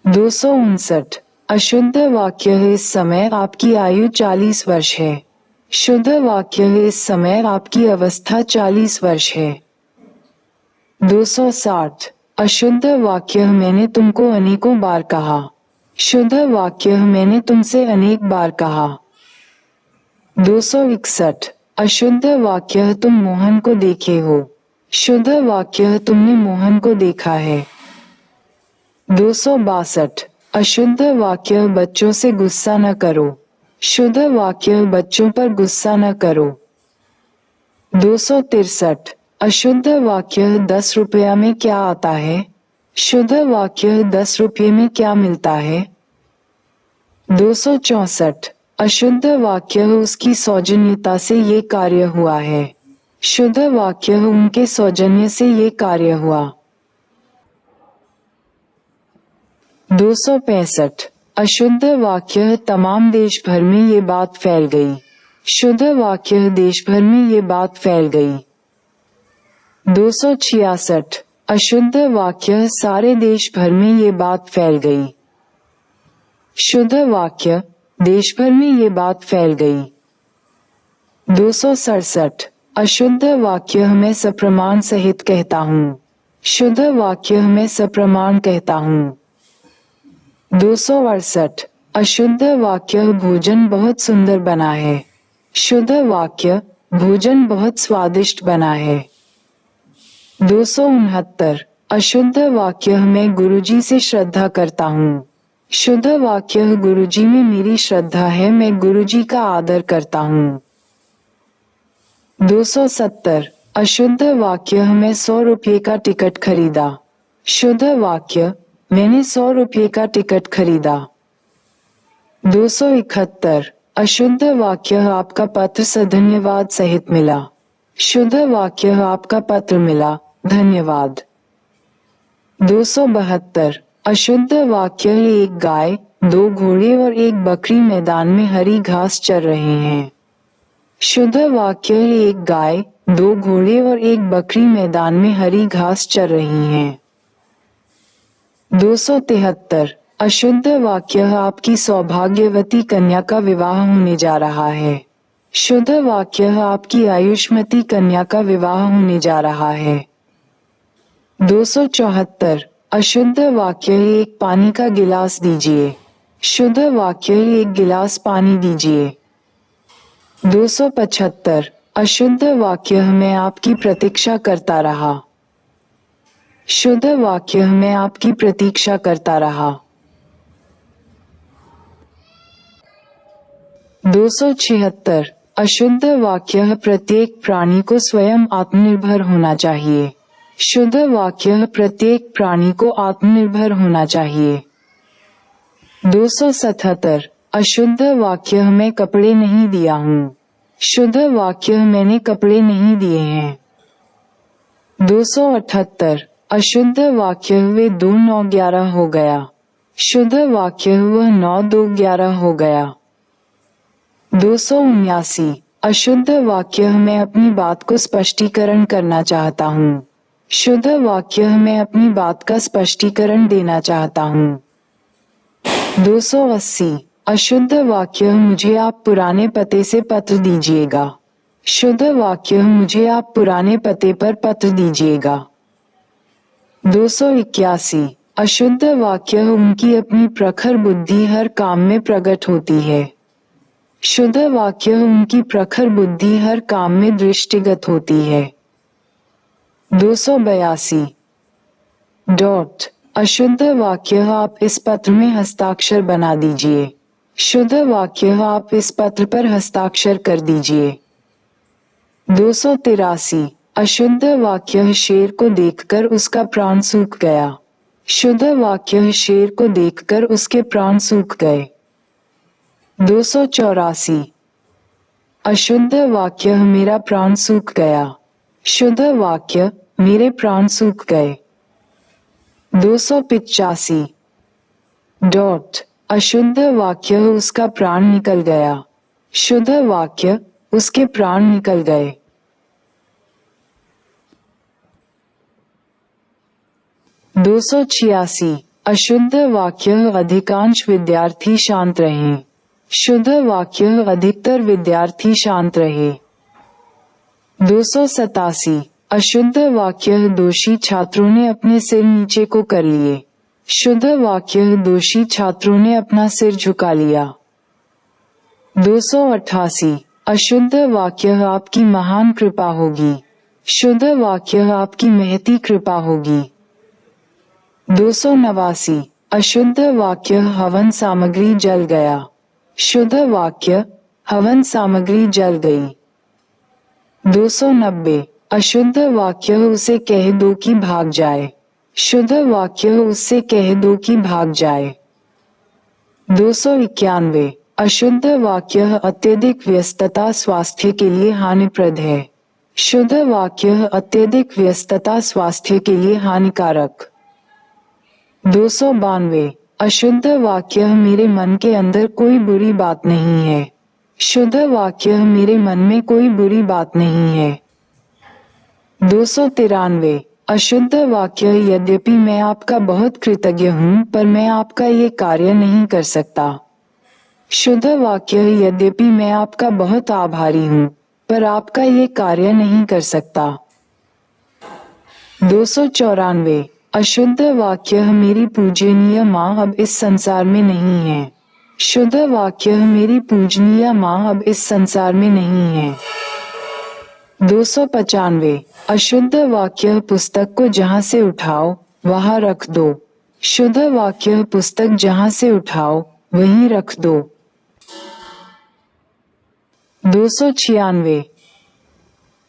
259 अशुद्ध वाक्य इस समय आपकी आयु 40 वर्ष है। शुद्ध वाक्य इस समय आपकी अवस्था 40 वर्ष है। 260 अशुद्ध वाक्य मैंने तुमको अनेकों बार कहा। शुद्ध वाक्य मैंने तुमसे अनेक बार कहा। 261 अशुद्ध वाक्य तुम मोहन को देखे हो। शुद्ध वाक्य तुमने मोहन को देखा है। 262 अशुद्ध वाक्य बच्चों से गुस्सा न करो। शुद्ध वाक्य बच्चों पर गुस्सा न करो। 263 अशुद्ध वाक्य 10 रुपया में क्या आता है। शुद्ध वाक्य 10 रुपये में क्या मिलता है? 264। अशुद्ध वाक्य उसकी सौजन्यता से ये कार्य हुआ है। शुद्ध वाक्य उनके सौजन्य से ये कार्य हुआ। 265। अशुद्ध वाक्य तमाम देश भर में ये बात फैल गई। शुद्ध वाक्य देश भर में ये बात फैल गई। 266। अशुद्ध वाक्य सारे देश भर में ये बात फैल गई। शुद्ध वाक्य देश भर में ये बात फैल गई। 267। अशुद्ध वाक्य मैं सप्रमाण सहित कहता हूँ। शुद्ध वाक्य मैं सप्रमाण कहता हूँ। 268। अशुद्ध वाक्य भोजन बहुत सुंदर बना है। शुद्ध वाक्य भोजन बहुत स्वादिष्ट बना है। 269। अशुद्ध वाक्य मैं गुरुजी से श्रद्धा करता हूँ। शुद्ध वाक्य गुरुजी में मेरी श्रद्धा है, मैं गुरुजी का आदर करता हूँ। 270। अशुद्ध वाक्य मैं 100 रुपये का टिकट खरीदा। शुद्ध वाक्य मैंने 100 रुपये का टिकट खरीदा। 271। अशुद्ध वाक्य आपका पत्र सधन्यवाद सहित मिला। शुद्ध वाक्य आपका पत्र मिला, धन्यवाद। 272। अशुद्ध वाक्य एक गाय, 2 घोड़े और एक बकरी मैदान में हरी घास चर रहे हैं। शुद्ध वाक्य एक गाय, 2 घोड़े और एक बकरी मैदान में हरी घास चर रही हैं। 273। अशुद्ध वाक्य आपकी सौभाग्यवती कन्या का विवाह होने जा रहा है। शुद्ध वाक्य आपकी आयुष्मती कन्या का विवाह होने जा रहा है। 274। अशुद्ध वाक्य एक पानी का गिलास दीजिए। शुद्ध वाक्य एक गिलास पानी दीजिए। 275। अशुद्ध वाक्य मैं आपकी प्रतीक्षा करता रहा। शुद्ध वाक्य मैं आपकी प्रतीक्षा करता रहा। 276। अशुद्ध वाक्य प्रत्येक प्राणी को स्वयं आत्मनिर्भर होना चाहिए। शुद्ध वाक्य प्रत्येक प्राणी को आत्मनिर्भर होना चाहिए। 277। अशुद्ध वाक्य मैं कपड़े नहीं दिया हूँ। शुद्ध वाक्य मैंने कपड़े नहीं दिए हैं। 278। अशुद्ध वाक्य वे 2 9 11 हो गया। शुद्ध वाक्य वह 9 2 11 हो गया। 279। अशुद्ध वाक्य मैं अपनी बात को स्पष्टीकरण करना चाहता हूँ। शुद्ध वाक्य मैं अपनी बात का स्पष्टीकरण देना चाहता हूँ। 280। अशुद्ध वाक्य मुझे आप पुराने पते से पत्र दीजिएगा। शुद्ध वाक्य मुझे आप पुराने पते पर पत्र दीजिएगा। 281। अशुद्ध वाक्य उनकी अपनी प्रखर बुद्धि हर काम में प्रकट होती है। शुद्ध वाक्य उनकी प्रखर बुद्धि हर काम में दृष्टिगत होती है। 282। अशुद्ध वाक्य आप इस पत्र में हस्ताक्षर बना दीजिए। शुद्ध वाक्य आप इस पत्र पर हस्ताक्षर कर दीजिए। 283। अशुद्ध वाक्य शेर को देखकर उसका प्राण सूख गया। शुद्ध वाक्य शेर को देखकर उसके प्राण सूख गए। 284। अशुद्ध वाक्य मेरा प्राण सूख गया। शुद्ध वाक्य मेरे प्राण सूख गए। 285। अशुद्ध वाक्य उसका प्राण निकल गया। शुद्ध वाक्य उसके प्राण निकल गए। 286। अशुद्ध वाक्य अधिकांश विद्यार्थी शांत रहें। शुद्ध वाक्य अधिकतर विद्यार्थी शांत रहे। 287। अशुद्ध वाक्य दोषी छात्रों ने अपने सिर नीचे को कर लिए। शुद्ध वाक्य दोषी छात्रों ने अपना सिर झुका लिया। 288। अशुद्ध वाक्य आपकी महान कृपा होगी। शुद्ध वाक्य आपकी महती कृपा होगी। 289। अशुद्ध वाक्य हवन सामग्री जल गया। शुद्ध वाक्य हवन सामग्री जल गई। 290। अशुद्ध वाक्य उसे कह दो कि भाग जाए। शुद्ध वाक्य उससे कह दो कि भाग जाए। 291 अशुद्ध वाक्य अत्यधिक व्यस्तता स्वास्थ्य के लिए हानिप्रद है। शुद्ध वाक्य अत्यधिक व्यस्तता स्वास्थ्य के लिए हानिकारक। 292 अशुद्ध वाक्य मेरे मन के अंदर कोई बुरी बात नहीं है। शुद्ध वाक्य मेरे मन में कोई बुरी बात नहीं है। 293 अशुद्ध वाक्य यद्यपि मैं आपका बहुत कृतज्ञ हूँ पर मैं आपका ये कार्य नहीं कर सकता। शुद्ध वाक्य यद्यपि मैं आपका बहुत आभारी हूँ पर आपका ये कार्य नहीं कर सकता। 294 अशुद्ध वाक्य मेरी पूजनीय माँ अब इस संसार में नहीं है। शुद्ध वाक्य मेरी पूजनीय माँ अब इस संसार में नहीं है। 295 अशुद्ध वाक्य पुस्तक को जहाँ से उठाओ वहाँ रख दो। शुद्ध वाक्य पुस्तक जहाँ से उठाओ वहीं रख दो। 296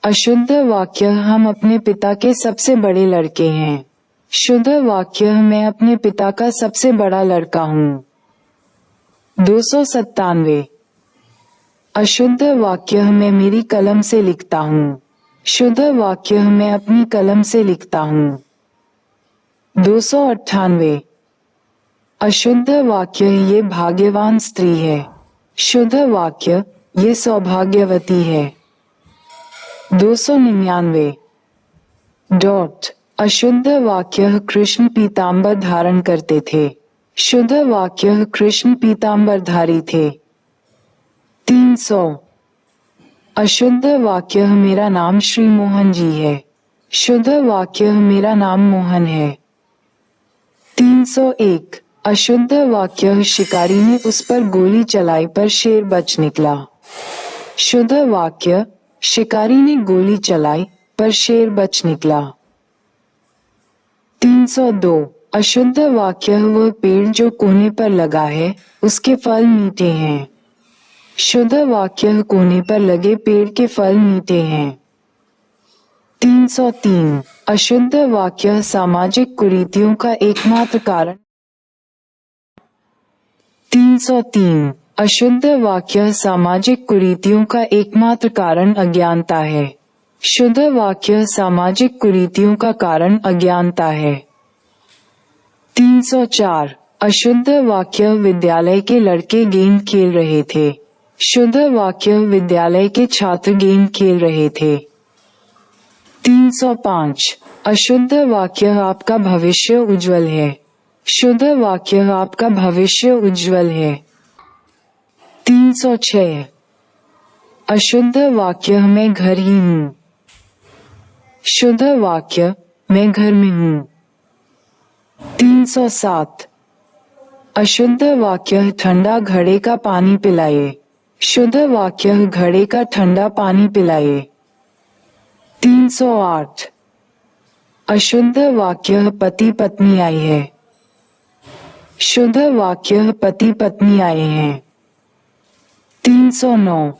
अशुद्ध वाक्य हम अपने पिता के सबसे बड़े लड़के हैं। शुद्ध वाक्य मैं अपने पिता का सबसे बड़ा लड़का हूँ। 297 अशुद्ध वाक्य मैं मेरी कलम से लिखता हूँ। शुद्ध वाक्य मैं अपनी कलम से लिखता हूँ। 298 अशुद्ध वाक्य ये भाग्यवान स्त्री है। शुद्ध वाक्य ये सौभाग्यवती है। 299 अशुद्ध वाक्य कृष्ण पीतांबर धारण करते थे। शुद्ध वाक्य कृष्ण पीतांबर धारी थे। 300 अशुद्ध वाक्य मेरा नाम श्री मोहन जी है। शुद्ध वाक्य मेरा नाम मोहन है। 301 अशुद्ध वाक्य शिकारी ने उस पर गोली चलाई पर शेर बच निकला। शुद्ध वाक्य शिकारी ने गोली चलाई पर शेर बच निकला। 302 अशुद्ध वाक्य वह पेड़ जो कोने पर लगा है उसके फल मीठे हैं। शुद्ध वाक्य कोने पर लगे पेड़ के फल मीठे हैं। 303 अशुद्ध वाक्य सामाजिक कुरीतियों का एकमात्र कारण। 303 अशुद्ध वाक्य सामाजिक कुरीतियों का एकमात्र कारण अज्ञानता है। शुद्ध वाक्य सामाजिक कुरीतियों का कारण अज्ञानता है। 304 अशुद्ध वाक्य विद्यालय के लड़के गेंद खेल रहे थे। शुद्ध वाक्य विद्यालय के छात्र गेंद खेल रहे थे। 305 अशुद्ध वाक्य आपका भविष्य उज्जवल है। शुद्ध वाक्य आपका भविष्य उज्जवल है। 306 अशुद्ध वाक्य मैं घर ही हूँ। शुद्ध वाक्य मैं घर में हूँ। 307 अशुद्ध वाक्य ठंडा घड़े का पानी पिलाए। शुद्ध वाक्य घड़े का ठंडा पानी पिलाए। 308 अशुद्ध वाक्य पति पत्नी आई है। शुद्ध वाक्य पति पत्नी आए हैं। 309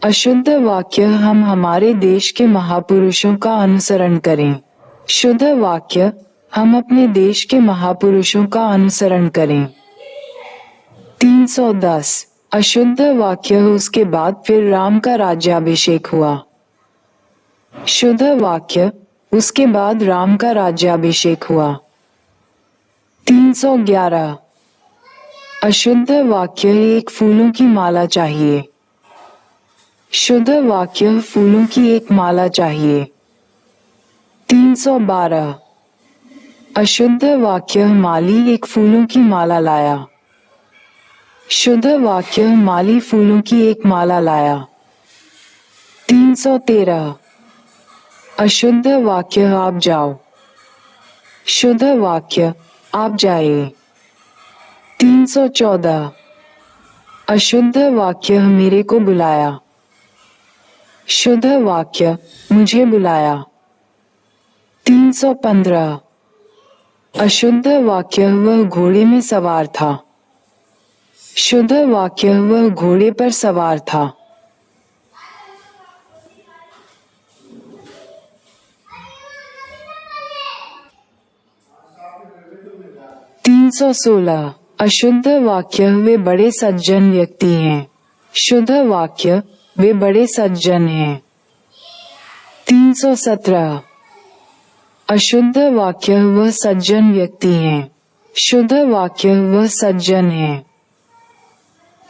अशुद्ध वाक्य हम हमारे देश के महापुरुषों का अनुसरण करें। शुद्ध वाक्य हम अपने देश के महापुरुषों का अनुसरण करें। 310 अशुद्ध वाक्य उसके बाद फिर राम का राज्याभिषेक हुआ। शुद्ध वाक्य उसके बाद राम का राज्याभिषेक हुआ। 311 अशुद्ध वाक्य एक फूलों की माला चाहिए। शुद्ध वाक्य फूलों की एक माला चाहिए। 312 अशुद्ध वाक्य माली एक फूलों की माला लाया। शुद्ध वाक्य माली फूलों की एक माला लाया। 313 अशुद्ध वाक्य आप जाओ। शुद्ध वाक्य आप जाए। 314 अशुद्ध वाक्य मेरे को बुलाया। शुद्ध वाक्य मुझे बुलाया। 315 अशुद्ध वाक्य वह घोड़े में सवार था। शुद्ध वाक्य वह घोड़े पर सवार था। 316 अशुद्ध वाक्य वे बड़े सज्जन व्यक्ति हैं। शुद्ध वाक्य वे बड़े सज्जन हैं। 317 अशुद्ध वाक्य वह सज्जन व्यक्ति हैं। शुद्ध वाक्य वह सज्जन हैं।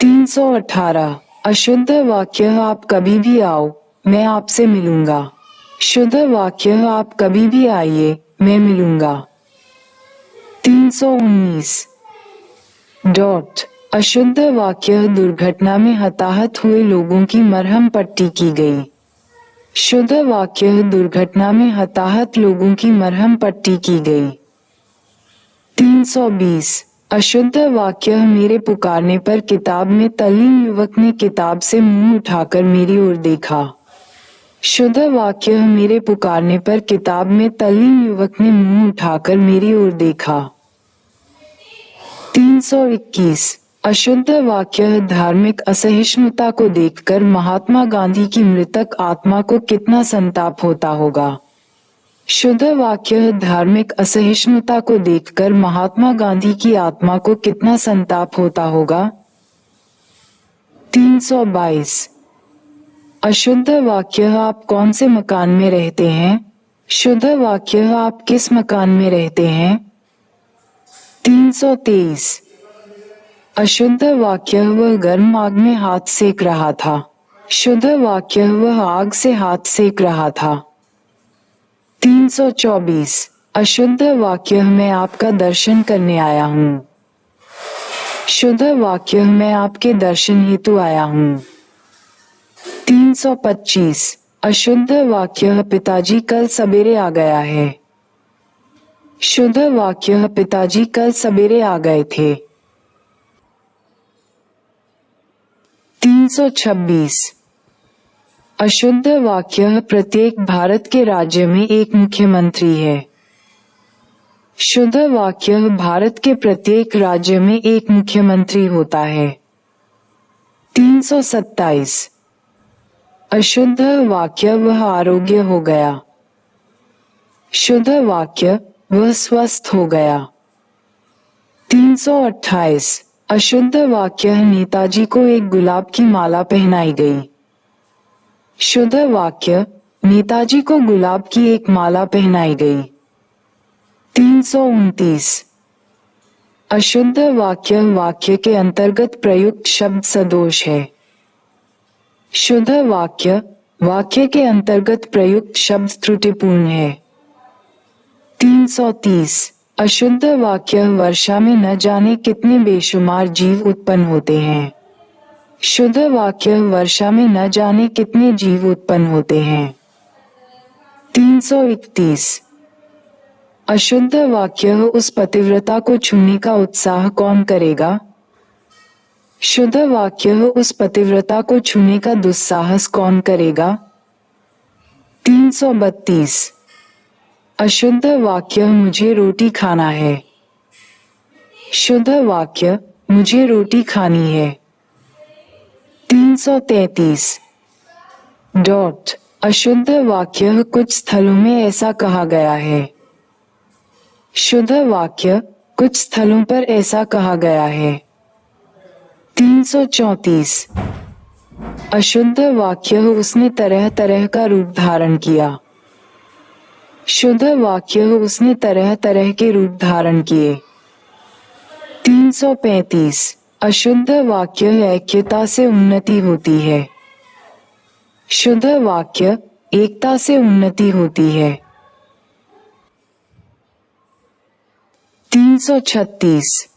318 अशुद्ध वाक्य आप कभी भी आओ, मैं आपसे मिलूंगा। शुद्ध वाक्य आप कभी भी आइए, मैं मिलूंगा। 319 अशुद्ध वाक्य दुर्घटना में हताहत हुए लोगों की मरहम पट्टी की गई। शुद्ध वाक्य दुर्घटना में हताहत लोगों की मरहम पट्टी की गई। 320 अशुद्ध वाक्य मेरे पुकारने पर किताब में तल्लीन युवक ने किताब से मुंह उठाकर मेरी ओर देखा। शुद्ध वाक्य मेरे पुकारने पर किताब में तल्लीन युवक ने मुंह उठाकर मेरी ओर देखा। 321 अशुद्ध वाक्य धार्मिक असहिष्णुता को देखकर महात्मा गांधी की मृतक आत्मा को कितना संताप होता होगा। शुद्ध वाक्य धार्मिक असहिष्णुता को देखकर महात्मा गांधी की आत्मा को कितना संताप होता होगा। 322 अशुद्ध वाक्य आप कौन से मकान में रहते हैं। शुद्ध वाक्य आप किस मकान में रहते हैं। 323 अशुद्ध वाक्य वह गर्म आग में हाथ सेक रहा था। शुद्ध वाक्य वह आग से हाथ सेक रहा था। 324 अशुद्ध वाक्य मैं आपका दर्शन करने आया हूँ। शुद्ध वाक्य मैं आपके दर्शन हेतु आया हूँ। 325 अशुद्ध वाक्य पिताजी कल सवेरे आ गया है। शुद्ध वाक्य पिताजी कल सवेरे आ गए थे। 326 अशुद्ध वाक्य प्रत्येक भारत के राज्य में एक मुख्यमंत्री है। शुद्ध वाक्य भारत के प्रत्येक राज्य में एक मुख्यमंत्री होता है। 327 अशुद्ध वाक्य वह आरोग्य हो गया। शुद्ध वाक्य वह स्वस्थ हो गया। 328 अशुद्ध वाक्य नेताजी को एक गुलाब की माला पहनाई गई। शुद्ध वाक्य नेताजी को गुलाब की एक माला पहनाई गई। 329 अशुद्ध वाक्य वाक्य के अंतर्गत प्रयुक्त शब्द सदोष है। शुद्ध वाक्य वाक्य के अंतर्गत प्रयुक्त शब्द त्रुटिपूर्ण है। 330 अशुद्ध वाक्य वर्षा में न जाने कितने बेशुमार जीव उत्पन्न होते हैं। शुद्ध वाक्य वर्षा में न जाने कितने जीव उत्पन्न होते हैं। 331 अशुद्ध वाक्य उस पतिव्रता को छूने का उत्साह कौन करेगा। शुद्ध वाक्य उस पतिव्रता को छूने का दुस्साहस कौन करेगा। 332 अशुद्ध वाक्य मुझे रोटी खाना है। शुद्ध वाक्य मुझे रोटी खानी है। 333 अशुद्ध वाक्य कुछ स्थलों में ऐसा कहा गया है। शुद्ध वाक्य कुछ स्थलों पर ऐसा कहा गया है। 334 अशुद्ध वाक्य उसने तरह तरह का रूप धारण किया। शुद्ध वाक्य उसने तरह तरह के रूप धारण किए। 335 अशुद्ध वाक्य ऐक्यता से उन्नति होती है। शुद्ध वाक्य एकता से उन्नति होती है। 336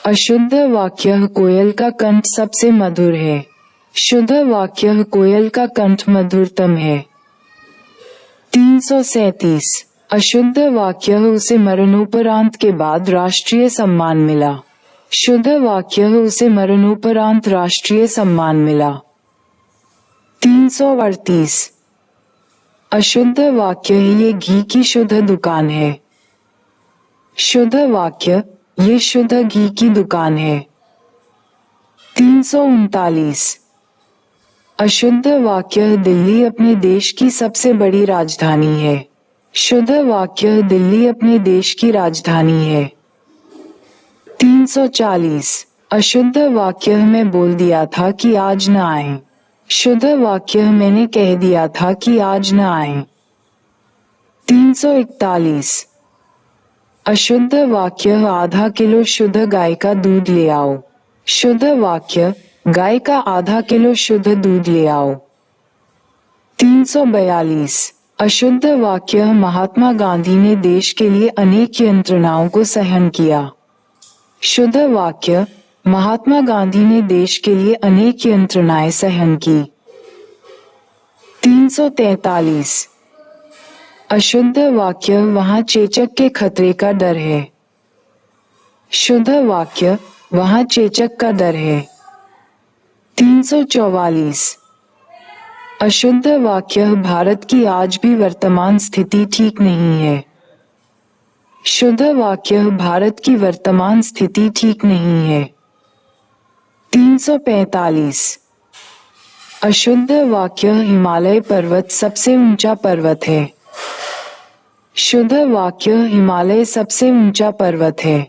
अशुद्ध वाक्य कोयल का कंठ सबसे मधुर है। शुद्ध वाक्य कोयल का कंठ मधुरतम है। 337 अशुद्ध वाक्य उसे मरणोपरांत के बाद राष्ट्रीय सम्मान मिला। शुद्ध वाक्य उसे मरणोपरांत राष्ट्रीय सम्मान मिला। 338 अशुद्ध वाक्य ये घी की शुद्ध दुकान है। शुद्ध वाक्य ये शुद्ध घी की दुकान है। 339 अशुद्ध वाक्य दिल्ली अपने देश की सबसे बड़ी राजधानी है। शुद्ध वाक्य दिल्ली अपने देश की राजधानी है। 340 अशुद्ध वाक्य मैं बोल दिया था कि आज न आए। शुद्ध वाक्य मैंने कह दिया था कि आज न आए। 341 अशुद्ध वाक्य आधा किलो शुद्ध गाय का दूध ले आओ। शुद्ध वाक्य गाय का आधा किलो शुद्ध दूध ले आओ। 342 अशुद्ध वाक्य महात्मा गांधी ने देश के लिए अनेक यंत्रणाओं को सहन किया। शुद्ध वाक्य महात्मा गांधी ने देश के लिए अनेक यंत्रणाएं सहन की। 343 अशुद्ध वाक्य वहां चेचक के खतरे का डर है। शुद्ध वाक्य वहां चेचक का डर है। 344 अशुद्ध वाक्य भारत की आज भी वर्तमान स्थिति ठीक नहीं है। शुद्ध वाक्य भारत की वर्तमान स्थिति ठीक नहीं है। 345 अशुद्ध वाक्य हिमालय पर्वत सबसे ऊंचा पर्वत है। शुद्ध वाक्य हिमालय सबसे ऊंचा पर्वत है।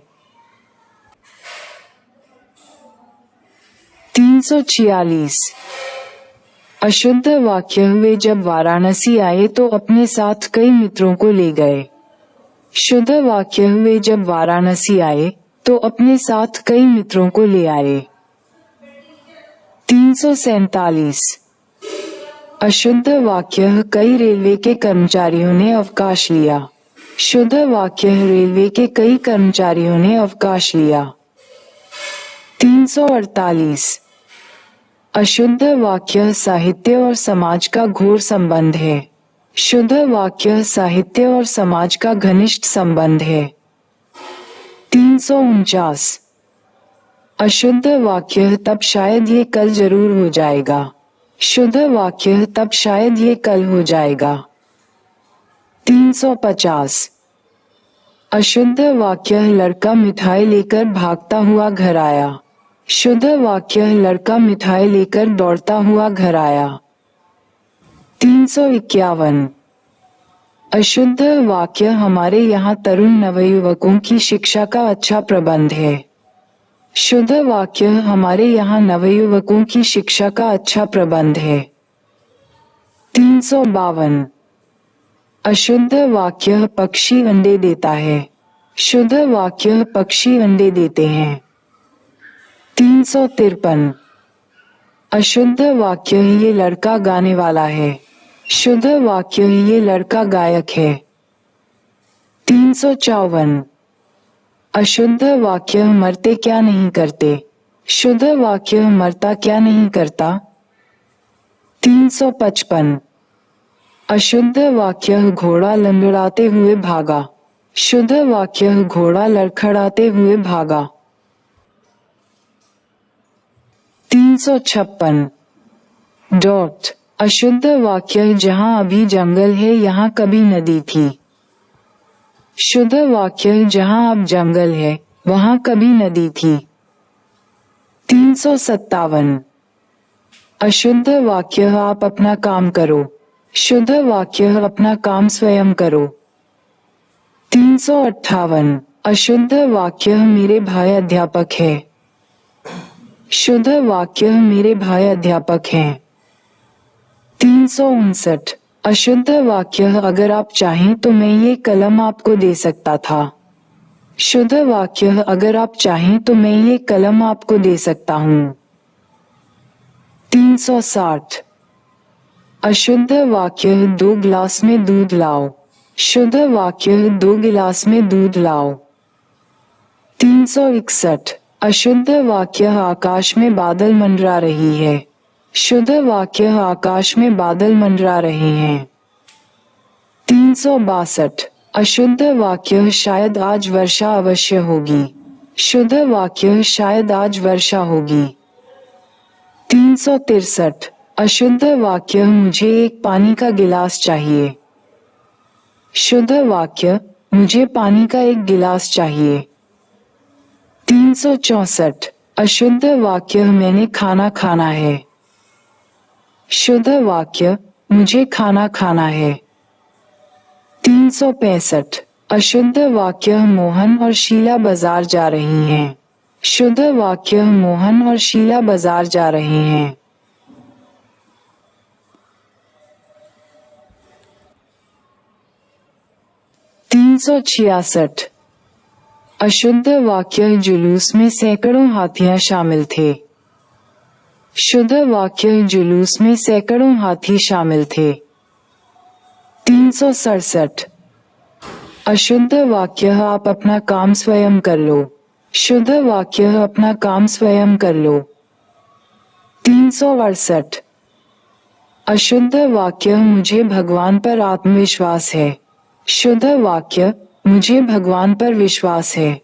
346 अशुद्ध वाक्य वे जब वाराणसी आए तो अपने साथ कई मित्रों को ले गए। शुद्ध वाक्य वे जब वाराणसी आए तो अपने साथ कई मित्रों को ले आए। 347 अशुद्ध वाक्य कई रेलवे के कर्मचारियों ने अवकाश लिया। शुद्ध वाक्य रेलवे के कई कर्मचारियों ने अवकाश लिया। 348 अशुद्ध वाक्य साहित्य और समाज का घोर संबंध है। शुद्ध वाक्य साहित्य और समाज का घनिष्ठ संबंध है। 349 अशुद्ध वाक्य तब शायद ये कल जरूर हो जाएगा। शुद्ध वाक्य तब शायद ये कल हो जाएगा। 350 अशुद्ध वाक्य लड़का मिठाई लेकर भागता हुआ घर आया। शुद्ध वाक्य लड़का मिठाई लेकर दौड़ता हुआ घर आया। 351 अशुद्ध वाक्य हमारे यहाँ तरुण नवयुवकों की शिक्षा का अच्छा प्रबंध है। शुद्ध वाक्य हमारे यहाँ नवयुवकों की शिक्षा का अच्छा प्रबंध है। 352 अशुद्ध वाक्य पक्षी अंडे देता है। शुद्ध वाक्य पक्षी अंडे देते हैं। 353 अशुद्ध वाक्य ये लड़का गाने वाला है। शुद्ध वाक्य ये लड़का गायक है। 354 अशुद्ध वाक्य मरते क्या नहीं करते। शुद्ध वाक्य मरता क्या नहीं करता। 355 अशुद्ध वाक्य घोड़ा लंगड़ाते हुए भागा। शुद्ध वाक्य घोड़ा लड़खड़ाते हुए भागा। 356 डॉट अशुद्ध वाक्य जहां अभी जंगल है यहाँ कभी नदी थी। शुद्ध वाक्य जहां अब जंगल है वहां कभी नदी थी। 357 अशुद्ध वाक्य आप अपना काम करो। शुद्ध वाक्य अपना काम स्वयं करो। 358 अशुद्ध वाक्य मेरे भाई अध्यापक है। शुद्ध वाक्य मेरे भाई अध्यापक हैं। 359 अशुद्ध वाक्य अगर आप चाहें तो मैं ये कलम आपको दे सकता था। शुद्ध वाक्य अगर आप चाहें तो मैं ये कलम आपको दे सकता हूँ। 360 अशुद्ध वाक्य 2 गिलास में दूध लाओ। शुद्ध वाक्य 2 गिलास में दूध लाओ। 361 अशुद्ध वाक्य आकाश में बादल मंडरा रही है। शुद्ध वाक्य आकाश में बादल मंडरा रहे हैं। 362 अशुद्ध वाक्य शायद आज वर्षा अवश्य होगी। शुद्ध वाक्य शायद आज वर्षा होगी। 363 अशुद्ध वाक्य मुझे एक पानी का गिलास चाहिए। शुद्ध वाक्य मुझे पानी का एक गिलास चाहिए। 364 अशुद्ध वाक्य मैंने खाना खाना है। शुद्ध वाक्य मुझे खाना खाना है। 365 अशुद्ध वाक्य मोहन और शीला बाजार जा रही हैं। शुद्ध वाक्य मोहन और शीला बाजार जा रहे हैं। 366। अशुद्ध वाक्य जुलूस में सैकड़ों हाथियां शामिल थे। शुद्ध वाक्य जुलूस में सैकड़ों हाथी शामिल थे। 367। अशुद्ध वाक्य आप अपना काम स्वयं कर लो। शुद्ध वाक्य अपना काम स्वयं कर लो। 368। अशुद्ध वाक्य मुझे भगवान पर आत्मविश्वास है। शुद्ध वाक्य मुझे भगवान पर विश्वास है।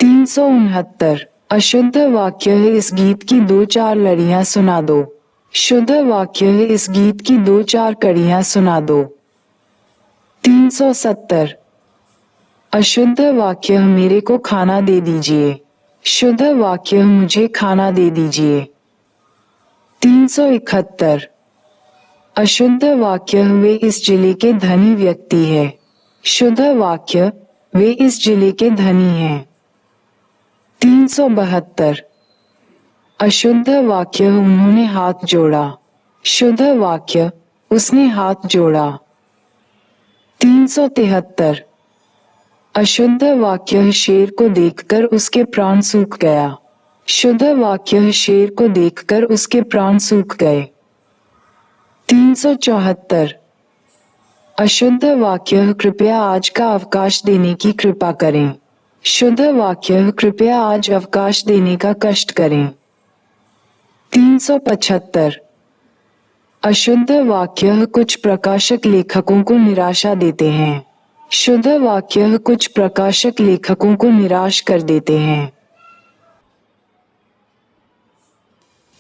369। अशुद्ध वाक्य इस गीत की 2-4 लड़ियां सुना दो। शुद्ध वाक्य इस गीत की 2-4 कड़ियां सुना दो। 370। अशुद्ध वाक्य मेरे को खाना दे दीजिए। शुद्ध वाक्य मुझे खाना दे दीजिए। 371। अशुद्ध वाक्य वे इस जिले के धनी व्यक्ति है। शुद्ध वाक्य वे इस जिले के धनी हैं। 372। अशुद्ध वाक्य उन्होंने हाथ जोड़ा। शुद्ध वाक्य उसने हाथ जोड़ा। 373। अशुद्ध वाक्य शेर को देखकर उसके प्राण सूख गया। शुद्ध वाक्य शेर को देखकर उसके प्राण सूख गए। 374। अशुद्ध वाक्य कृपया आज का अवकाश देने की कृपा करें। शुद्ध वाक्य कृपया आज अवकाश देने का कष्ट करें। 375। अशुद्ध वाक्य कुछ प्रकाशक लेखकों को निराशा देते हैं। शुद्ध वाक्य कुछ प्रकाशक लेखकों को निराश कर देते हैं।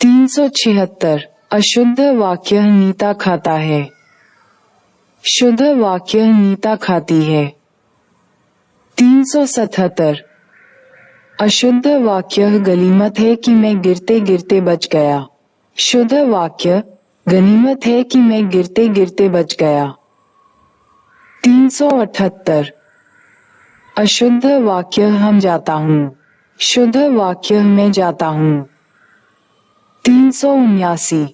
376। अशुद्ध वाक्य नीता खाता है। शुद्ध वाक्य नीता खाती है। 377। अशुद्ध वाक्य गनीमत है कि मैं गिरते गिरते बच गया। शुद्ध वाक्य गनीमत है कि मैं गिरते गिरते बच गया। 378। अशुद्ध वाक्य हम जाता हूँ। शुद्ध वाक्य मैं जाता हूँ। 379।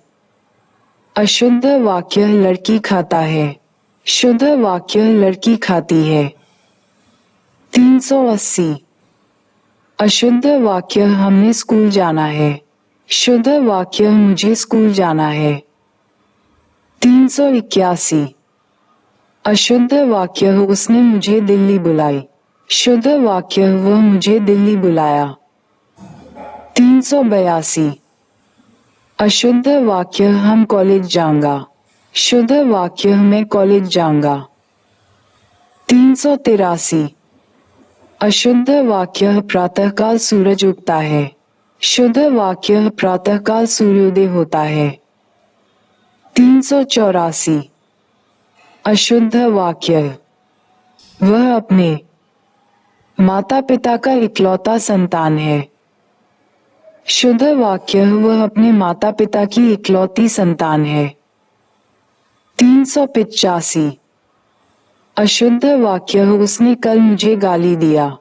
अशुद्ध वाक्य लड़की खाता है। शुद्ध वाक्य लड़की खाती है। 380। अशुद्ध वाक्य हमने स्कूल जाना है। शुद्ध वाक्य मुझे स्कूल जाना है। 381। अशुद्ध वाक्य उसने मुझे दिल्ली बुलाई। शुद्ध वाक्य वह मुझे दिल्ली बुलाया। 382। अशुद्ध वाक्य हम कॉलेज जाऊंगा। शुद्ध वाक्य मैं कॉलेज जाऊंगा। 383। अशुद्ध वाक्य प्रातःकाल सूरज उगता है। शुद्ध वाक्य प्रातःकाल सूर्योदय होता है। 384। अशुद्ध वाक्य वह अपने माता पिता का इकलौता संतान है। शुद्ध वाक्य वह अपने माता पिता की इकलौती संतान है। 385। अशुद्ध वाक्य उसने कल मुझे गाली दिया।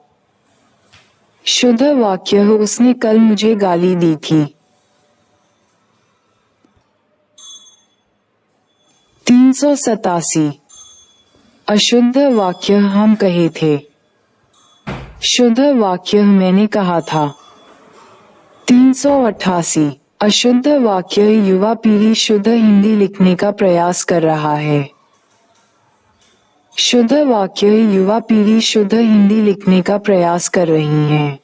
शुद्ध वाक्य उसने कल मुझे गाली दी थी। 387। अशुद्ध वाक्य हम कहे थे। शुद्ध वाक्य मैंने कहा था। 388। अशुद्ध वाक्य युवा पीढ़ी शुद्ध हिंदी लिखने का प्रयास कर रहा है। शुद्ध वाक्य युवा पीढ़ी शुद्ध हिंदी लिखने का प्रयास कर रही है।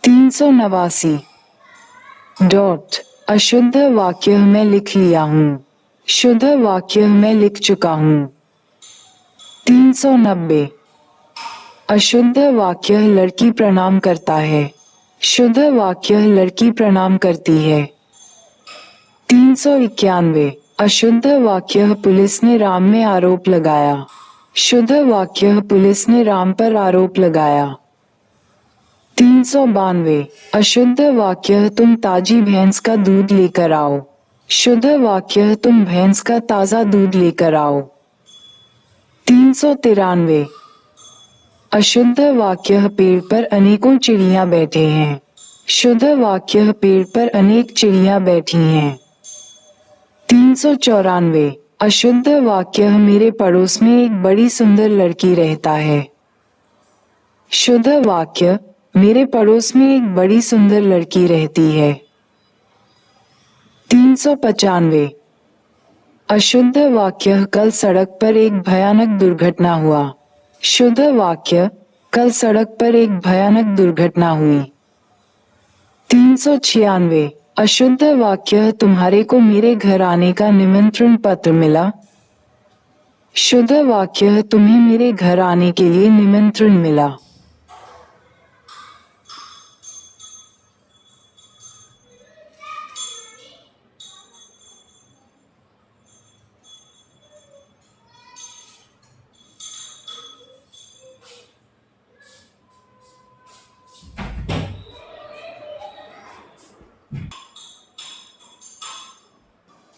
389। अशुद्ध वाक्य मैं लिख लिया हूँ। शुद्ध वाक्य मैं लिख चुका हूँ। 390। अशुद्ध वाक्य लड़की प्रणाम करता है। शुद्ध वाक्य लड़की प्रणाम करती है। 391। अशुद्ध वाक्य पुलिस ने राम में आरोप लगाया। शुद्ध वाक्य पुलिस ने राम पर आरोप लगाया। 392। अशुद्ध वाक्य तुम ताजी भैंस का दूध लेकर आओ। शुद्ध वाक्य तुम भैंस का ताजा दूध लेकर आओ। 393 अशुद्ध वाक्य पेड़ पर अनेकों चिड़िया बैठे हैं। शुद्ध वाक्य पेड़ पर अनेक चिड़िया बैठी हैं। 394 अशुद्ध वाक्य मेरे पड़ोस में एक बड़ी सुंदर लड़की रहता है। शुद्ध वाक्य मेरे पड़ोस में एक बड़ी सुंदर लड़की रहती है। 395 अशुद्ध वाक्य कल सड़क पर एक भयानक दुर्घटना हुआ। शुद्ध वाक्य कल सड़क पर एक भयानक दुर्घटना हुई। 396 अशुद्ध वाक्य तुम्हारे को मेरे घर आने का निमंत्रण पत्र मिला। शुद्ध वाक्य तुम्हें मेरे घर आने के लिए निमंत्रण मिला।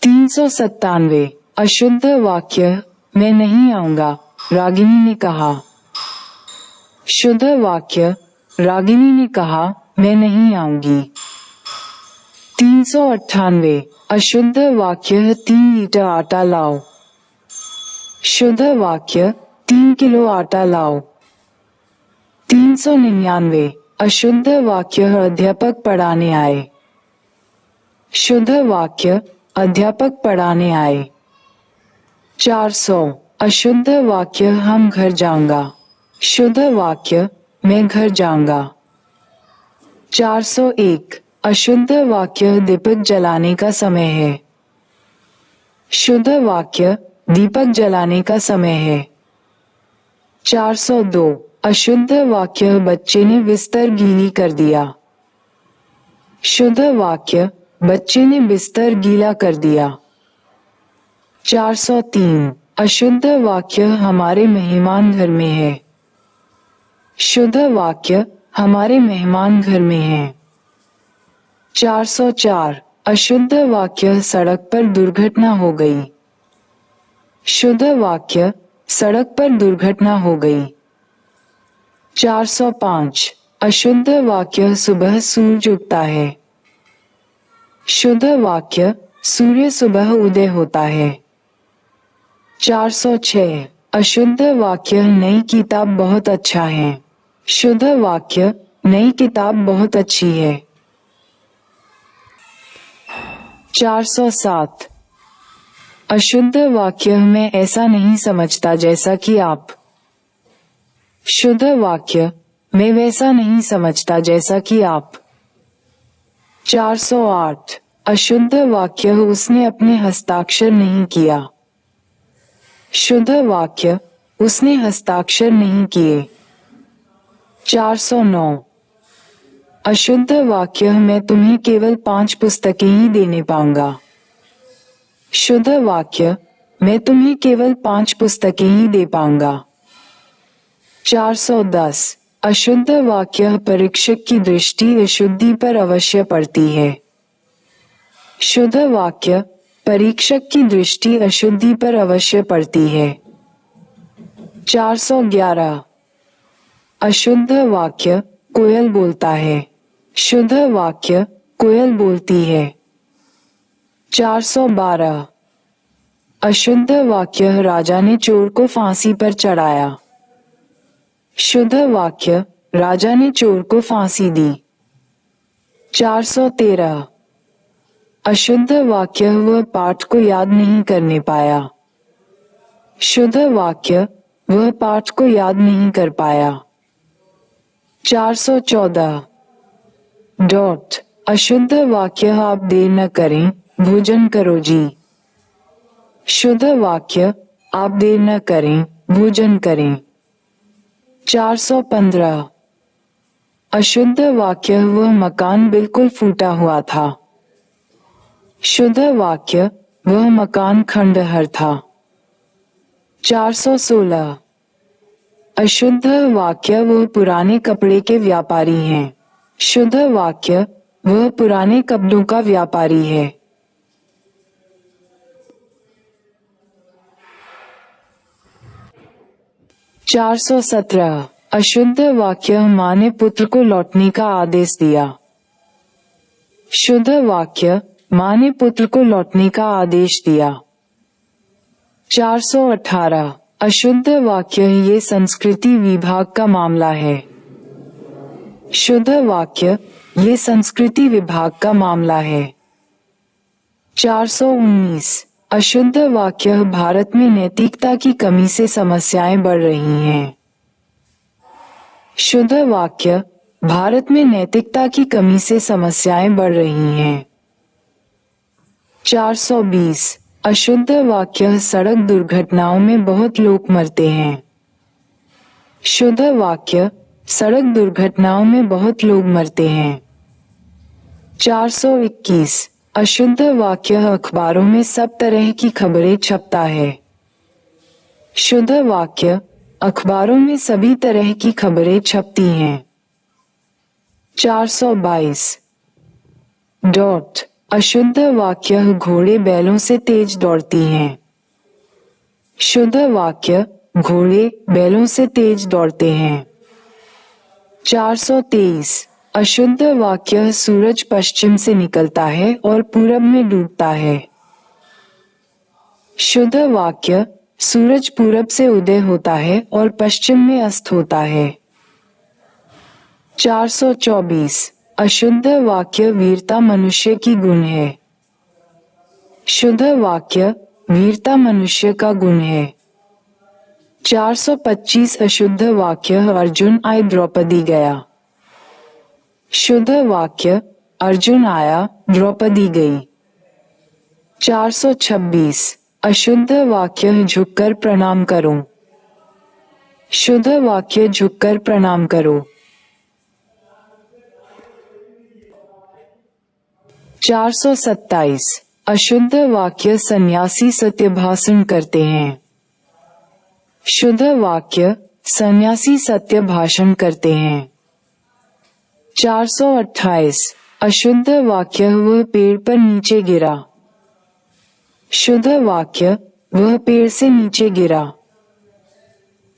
397 अशुद्ध वाक्य मैं नहीं आऊंगा, रागिनी ने कहा। शुद्ध वाक्य रागिनी ने कहा मैं नहीं आऊंगी। 398 अशुद्ध वाक्य 3 लीटर आटा लाओ। शुद्ध वाक्य 3 किलो आटा लाओ। 399 अशुद्ध वाक्य अध्यापक पढ़ाने आए। शुद्ध वाक्य अध्यापक पढ़ाने आए। 400 अशुद्ध वाक्य हम घर जाऊंगा। शुद्ध वाक्य मैं घर जाऊंगा। 401 अशुद्ध वाक्य दीपक जलाने का समय है। शुद्ध वाक्य दीपक जलाने का समय है। 402 अशुद्ध वाक्य बच्चे ने बिस्तर गीली कर दिया। शुद्ध वाक्य बच्चे ने बिस्तर गीला कर दिया। 403 अशुद्ध वाक्य हमारे मेहमान घर में है। शुद्ध वाक्य हमारे मेहमान घर में है। 404 अशुद्ध वाक्य सड़क पर दुर्घटना हो गई। शुद्ध वाक्य सड़क पर दुर्घटना हो गई। 405 अशुद्ध वाक्य सुबह सूरज उगता है। शुद्ध वाक्य सूर्य सुबह उदय होता है। 406 अशुद्ध वाक्य नई किताब बहुत अच्छा है। शुद्ध वाक्य नई किताब बहुत अच्छी है। 407 अशुद्ध वाक्य मैं ऐसा नहीं समझता जैसा कि आप। शुद्ध वाक्य मैं वैसा नहीं समझता जैसा कि आप। 408 अशुद्ध वाक्य उसने अपने हस्ताक्षर नहीं किया। शुद्ध वाक्य उसने हस्ताक्षर नहीं किए। 409 अशुद्ध वाक्य मैं तुम्हें केवल 5 पुस्तकें ही देने पाऊंगा। शुद्ध वाक्य मैं तुम्हें केवल 5 पुस्तकें ही दे पाऊंगा। 410 अशुद्ध वाक्य परीक्षक की दृष्टि अशुद्धि पर अवश्य पड़ती है। शुद्ध वाक्य परीक्षक की दृष्टि अशुद्धि पर अवश्य पड़ती है। 411 अशुद्ध वाक्य कोयल बोलता है। शुद्ध वाक्य कोयल बोलती है। 412 अशुद्ध वाक्य राजा ने चोर को फांसी पर चढ़ाया। शुद्ध वाक्य राजा ने चोर को फांसी दी। 413 अशुद्ध वाक्य वह पाठ को याद नहीं करने पाया। शुद्ध वाक्य वह पाठ को याद नहीं कर पाया। 414 डॉट अशुद्ध वाक्य आप देर न करें, भोजन करो जी। शुद्ध वाक्य आप देर न करें, भोजन करें। 415 अशुद्ध वाक्य वह मकान बिल्कुल फूटा हुआ था। शुद्ध वाक्य वह मकान खंडहर था। 416 अशुद्ध वाक्य वह पुराने कपड़े के व्यापारी हैं। शुद्ध वाक्य वह पुराने कपड़ों का व्यापारी है। 417 अशुद्ध वाक्य, माँ ने पुत्र को लौटने का आदेश दिया। शुद्ध वाक्य, माँ ने पुत्र को लौटने का आदेश दिया। 418 अशुद्ध वाक्य, ये संस्कृति विभाग का मामला है। शुद्ध वाक्य, ये संस्कृति विभाग का मामला है। 419 अशुद्ध वाक्य, भारत में नैतिकता की कमी से समस्याएं बढ़ रही हैं। शुद्ध वाक्य, भारत में नैतिकता की कमी से समस्याएं बढ़ रही हैं। 420 अशुद्ध वाक्य, सड़क दुर्घटनाओं में बहुत लोग मरते हैं। शुद्ध वाक्य, सड़क दुर्घटनाओं में बहुत लोग मरते हैं। 421 अशुद्ध वाक्य, अखबारों में सब तरह की खबरें छपता है। शुद्ध वाक्य, अखबारों में सभी तरह की खबरें छपती हैं। 422 अशुद्ध वाक्य, घोड़े बैलों से तेज दौड़ती हैं। शुद्ध वाक्य, घोड़े बैलों से तेज दौड़ते हैं। 423 अशुद्ध वाक्य, सूरज पश्चिम से निकलता है और पूरब में डूबता है। शुद्ध वाक्य, सूरज पूरब से उदय होता है और पश्चिम में अस्त होता है। 424 अशुद्ध वाक्य, वीरता मनुष्य की गुण है। शुद्ध वाक्य, वीरता मनुष्य का गुण है। 425 अशुद्ध वाक्य, अर्जुन आए द्रौपदी गया। शुद्ध वाक्य, अर्जुन आया द्रौपदी गई। 426 अशुद्ध वाक्य, झुककर प्रणाम करो। शुद्ध वाक्य, झुककर प्रणाम करो। 427 अशुद्ध वाक्य, सन्यासी सत्य भाषण करते हैं। शुद्ध वाक्य, सन्यासी सत्य भाषण करते हैं। 428 अशुद्ध वाक्य, वह पेड़ पर नीचे गिरा। शुद्ध वाक्य, वह पेड़ से नीचे गिरा।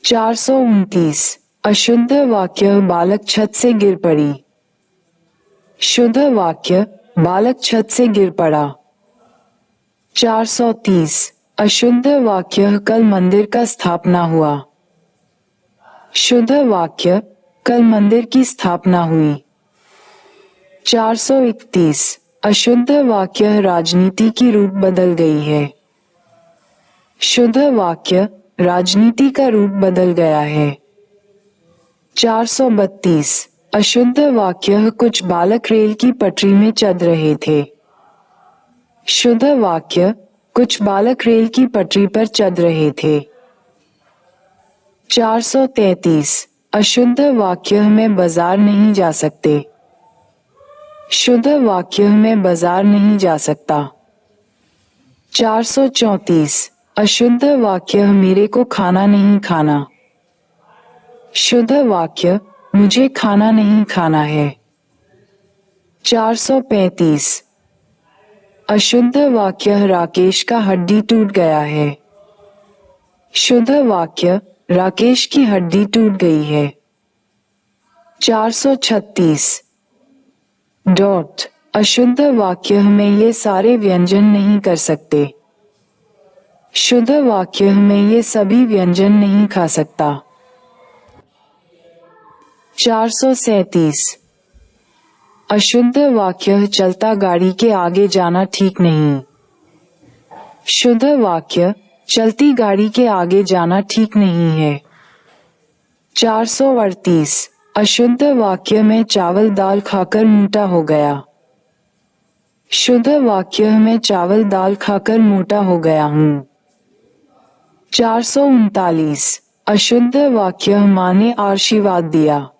429 अशुद्ध वाक्य, बालक छत से गिर पड़ी। शुद्ध वाक्य, बालक छत से गिर पड़ा। 430 अशुद्ध वाक्य, कल मंदिर का स्थापना हुआ। शुद्ध वाक्य, कल मंदिर की स्थापना हुई। 431 अशुद्ध वाक्य, राजनीति की रूप बदल गई है। शुद्ध वाक्य, राजनीति का रूप बदल गया है। 432 अशुद्ध वाक्य, कुछ बालक रेल की पटरी में चढ़ रहे थे। शुद्ध वाक्य, कुछ बालक रेल की पटरी पर चढ़ रहे थे। 433 अशुद्ध वाक्य, मैं बाजार नहीं जा सकते। शुद्ध वाक्य, मैं बाजार नहीं जा सकता। 434 अशुद्ध वाक्य, मेरे को खाना नहीं खाना। शुद्ध वाक्य, मुझे खाना नहीं खाना है। 435 अशुद्ध वाक्य, राकेश का हड्डी टूट गया है। शुद्ध वाक्य, राकेश की हड्डी टूट गई है। 436 अशुद्ध वाक्य, मैं ये सारे व्यंजन नहीं कर सकते। शुद्ध वाक्य, मैं ये सभी व्यंजन नहीं खा सकता। 437 अशुद्ध वाक्य, चलता गाड़ी के आगे जाना ठीक नहीं। शुद्ध वाक्य, चलती गाड़ी के आगे जाना ठीक नहीं है। 438 अशुद्ध वाक्य, मैं चावल दाल खाकर मोटा हो गया। शुद्ध वाक्य, मैं चावल दाल खाकर मोटा हो गया हूँ। 439 अशुद्ध वाक्य, माँ ने आशीर्वाद दिया।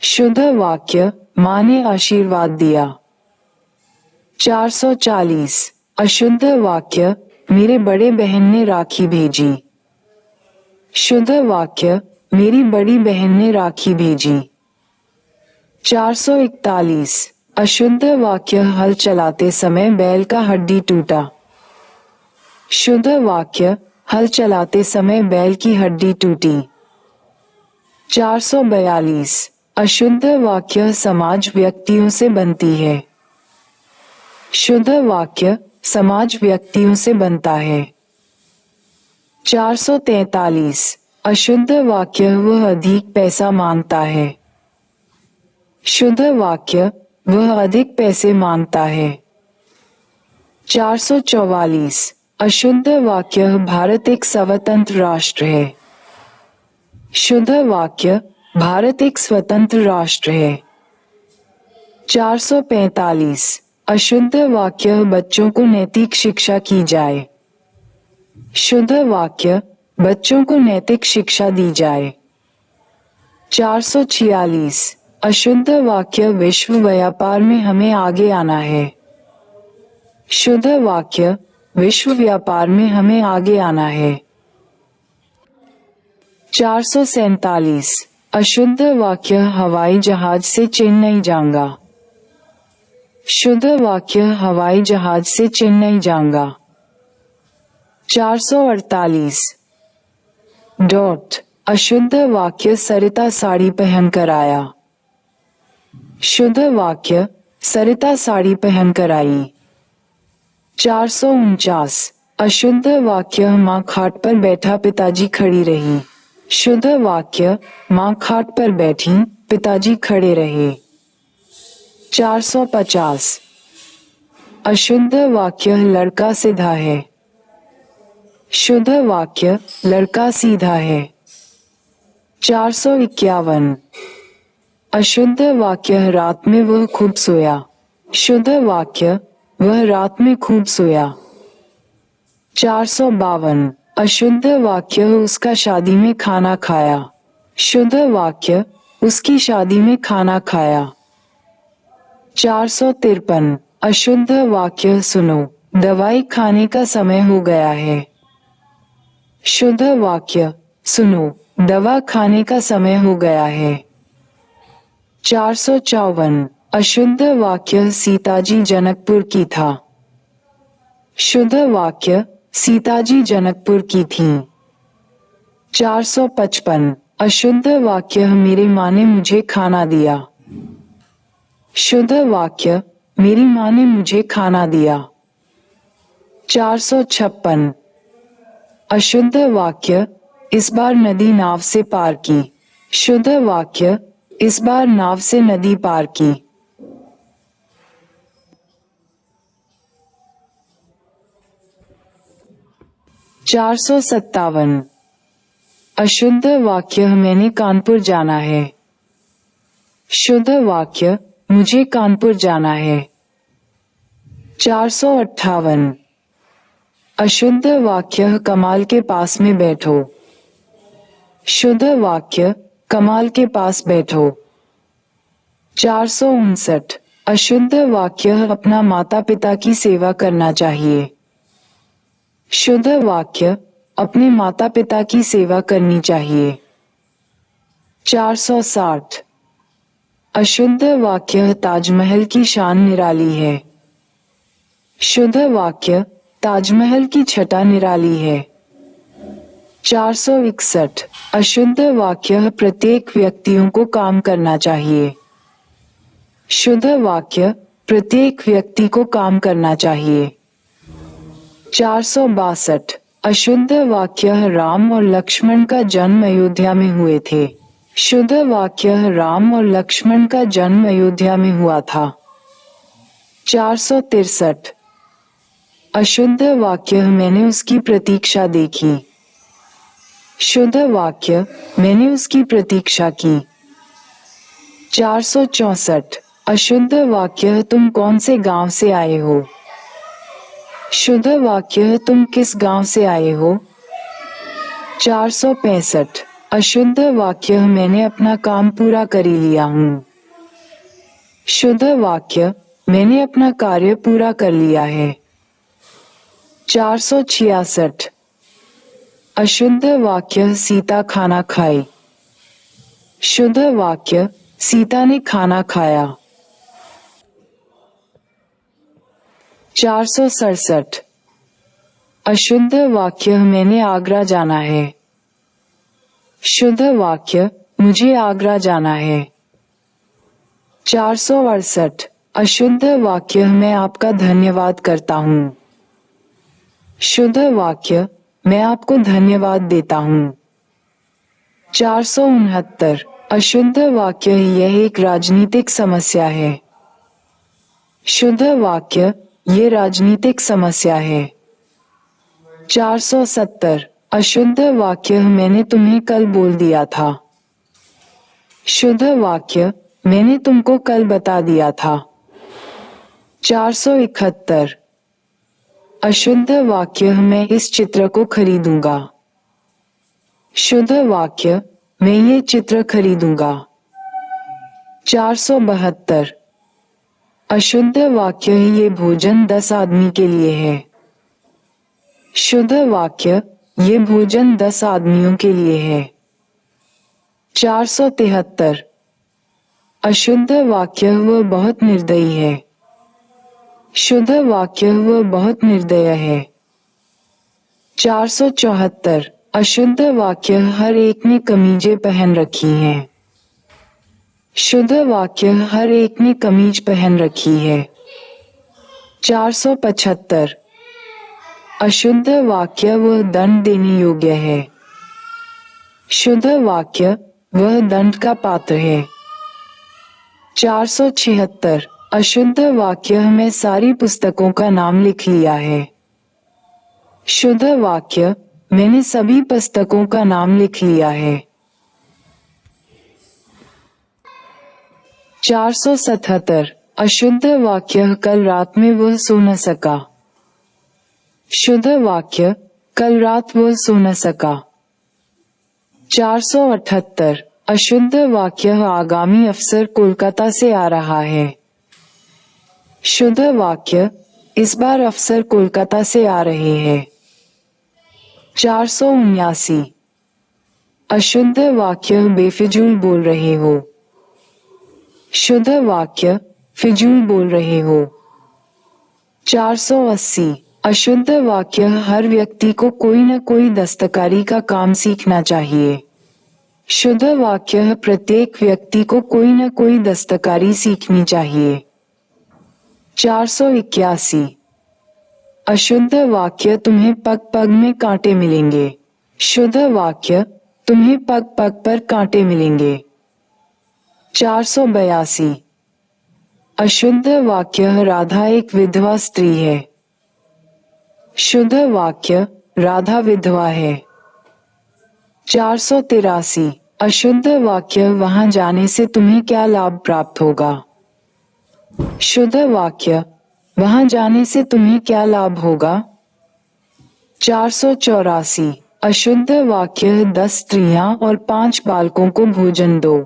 शुद्ध वाक्य, माँ ने आशीर्वाद दिया। 440 अशुद्ध वाक्य, मेरे बड़े बहन ने राखी भेजी। शुद्ध वाक्य, मेरी बड़ी बहन ने राखी भेजी। 441 अशुद्ध वाक्य, हल चलाते समय बैल का हड्डी टूटा। शुद्ध वाक्य, हल चलाते समय बैल की हड्डी टूटी। 442 अशुद्ध वाक्य समाज व्यक्तियों से बनती है। शुद्ध वाक्य समाज व्यक्तियों से बनता है। 443 अशुद्ध वाक्य वह अधिक पैसा मांगता है। शुद्ध वाक्य वह अधिक पैसे मांगता है। 444 अशुद्ध वाक्य भारत एक स्वतंत्र राष्ट्र है। शुद्ध वाक्य भारत एक स्वतंत्र राष्ट्र है। 445 अशुद्ध वाक्य बच्चों को नैतिक शिक्षा की जाए। शुद्ध वाक्य बच्चों को नैतिक शिक्षा दी जाए। 446 अशुद्ध वाक्य विश्व व्यापार में हमें आगे आना है। शुद्ध वाक्य विश्व व्यापार में हमें आगे आना है। 447 अशुद्ध वाक्य हवाई जहाज से चेन्नई जाऊंगा। शुद्ध वाक्य हवाई जहाज से चेन्नई जाऊंगा। 448 अशुद्ध वाक्य सरिता साड़ी पहनकर आया। शुद्ध वाक्य सरिता साड़ी पहनकर आई। 449 अशुद्ध वाक्य माँ खाट पर बैठा पिताजी खड़ी रही। शुद्ध वाक्य माँ खाट पर बैठी पिताजी खड़े रहे। 450 अशुद्ध वाक्य लड़का सीधा है। शुद्ध वाक्य लड़का सीधा है। 451 अशुद्ध वाक्य रात में वह खूब सोया। शुद्ध वाक्य वह रात में खूब सोया। 452 अशुद्ध वाक्य उसका शादी में खाना खाया। शुद्ध वाक्य उसकी शादी में खाना खाया। 453 अशुद्ध वाक्य सुनो दवाई खाने का समय हो गया है। शुद्ध वाक्य सुनो दवा खाने का समय हो गया है। 454 अशुद्ध वाक्य सीताजी जनकपुर की था। शुद्ध वाक्य सीताजी जनकपुर की थी। 455 अशुद्ध वाक्य मेरी माँ ने मुझे खाना दिया। शुद्ध वाक्य मेरी माँ ने मुझे खाना दिया। 456 अशुद्ध वाक्य इस बार नदी नाव से पार की। शुद्ध वाक्य इस बार नाव से नदी पार की। 457 अशुद्ध वाक्य मैंने कानपुर जाना है। शुद्ध वाक्य मुझे कानपुर जाना है। 458 अशुद्ध वाक्य कमाल के पास में बैठो। शुद्ध वाक्य कमाल के पास बैठो। 459 अशुद्ध वाक्य अपना माता पिता की सेवा करना चाहिए। शुद्ध वाक्य अपने माता पिता की सेवा करनी चाहिए। 460 अशुद्ध वाक्य ताजमहल की शान निराली है। शुद्ध वाक्य ताजमहल की छटा निराली है। 461 अशुद्ध वाक्य प्रत्येक व्यक्तियों को काम करना चाहिए। शुद्ध वाक्य प्रत्येक व्यक्ति को काम करना चाहिए। 462 अशुद्ध वाक्य राम और लक्ष्मण का जन्म अयोध्या में हुए थे। शुद्ध वाक्य राम और लक्ष्मण का जन्म अयोध्या में हुआ था। 463 अशुद्ध वाक्य मैंने उसकी प्रतीक्षा देखी। शुद्ध वाक्य मैंने उसकी प्रतीक्षा की। 464 अशुद्ध वाक्य तुम कौन से गांव से आए हो। शुद्ध वाक्य तुम किस गांव से आए हो। 465 अशुद्ध वाक्य मैंने अपना काम पूरा कर लिया हूँ। शुद्ध वाक्य मैंने अपना कार्य पूरा कर लिया है। 466 अशुद्ध वाक्य सीता खाना खाई। शुद्ध वाक्य सीता ने खाना खाया। 467 अशुद्ध वाक्य मैंने आगरा जाना है। शुद्ध वाक्य मुझे आगरा जाना है। 468 अशुद्ध वाक्य मैं आपका धन्यवाद करता हूँ। शुद्ध वाक्य मैं आपको धन्यवाद देता हूँ। 469 अशुद्ध वाक्य यह एक राजनीतिक समस्या है। शुद्ध वाक्य ये राजनीतिक समस्या है। 470 अशुद्ध वाक्य मैंने तुम्हें कल बोल दिया था। शुद्ध वाक्य मैंने तुमको कल बता दिया था। 471 अशुद्ध वाक्य मैं इस चित्र को खरीदूंगा। शुद्ध वाक्य मैं ये चित्र खरीदूंगा। 472 अशुद्ध वाक्य ये भोजन 10 आदमी के लिए है। शुद्ध वाक्य ये भोजन 10 आदमियों के लिए है। 473 अशुद्ध वाक्य वह बहुत निर्दयी है। शुद्ध वाक्य वह बहुत निर्दय है। 474 अशुद्ध वाक्य हर एक ने कमीजें पहन रखी हैं। शुद्ध वाक्य हर एक ने कमीज पहन रखी है। 475 अशुद्ध वाक्य वह दंड देने योग्य है। शुद्ध वाक्य वह दंड का पात्र है। 476 अशुद्ध वाक्य मैं सारी पुस्तकों का नाम लिख लिया है। शुद्ध वाक्य मैंने सभी पुस्तकों का नाम लिख लिया है। 477 अशुद्ध वाक्य कल रात में वह सो न सका। शुद्ध वाक्य कल रात वह सो न सका। 478 अशुद्ध वाक्य आगामी अफसर कोलकाता से आ रहा है। शुद्ध वाक्य इस बार अफसर कोलकाता से आ रहे हैं। 479 अशुद्ध वाक्य बेफिजूल बोल रहे हो। शुद्ध वाक्य फिजूल बोल रहे हो। 480 अशुद्ध वाक्य हर व्यक्ति को कोई न कोई दस्तकारी का काम सीखना चाहिए। शुद्ध वाक्य प्रत्येक व्यक्ति को कोई न कोई दस्तकारी सीखनी चाहिए। 481 अशुद्ध वाक्य तुम्हें पग पग में कांटे मिलेंगे। शुद्ध वाक्य तुम्हें पग पग पर कांटे मिलेंगे। 482 अशुद्ध वाक्य राधा एक विधवा स्त्री है। शुद्ध वाक्य राधा विधवा है। 483 अशुद्ध वाक्य वहां जाने से तुम्हें क्या लाभ प्राप्त होगा। शुद्ध वाक्य वहां जाने से तुम्हें क्या लाभ होगा। 484 अशुद्ध वाक्य 10 स्त्रियां और 5 बालकों को भोजन दो।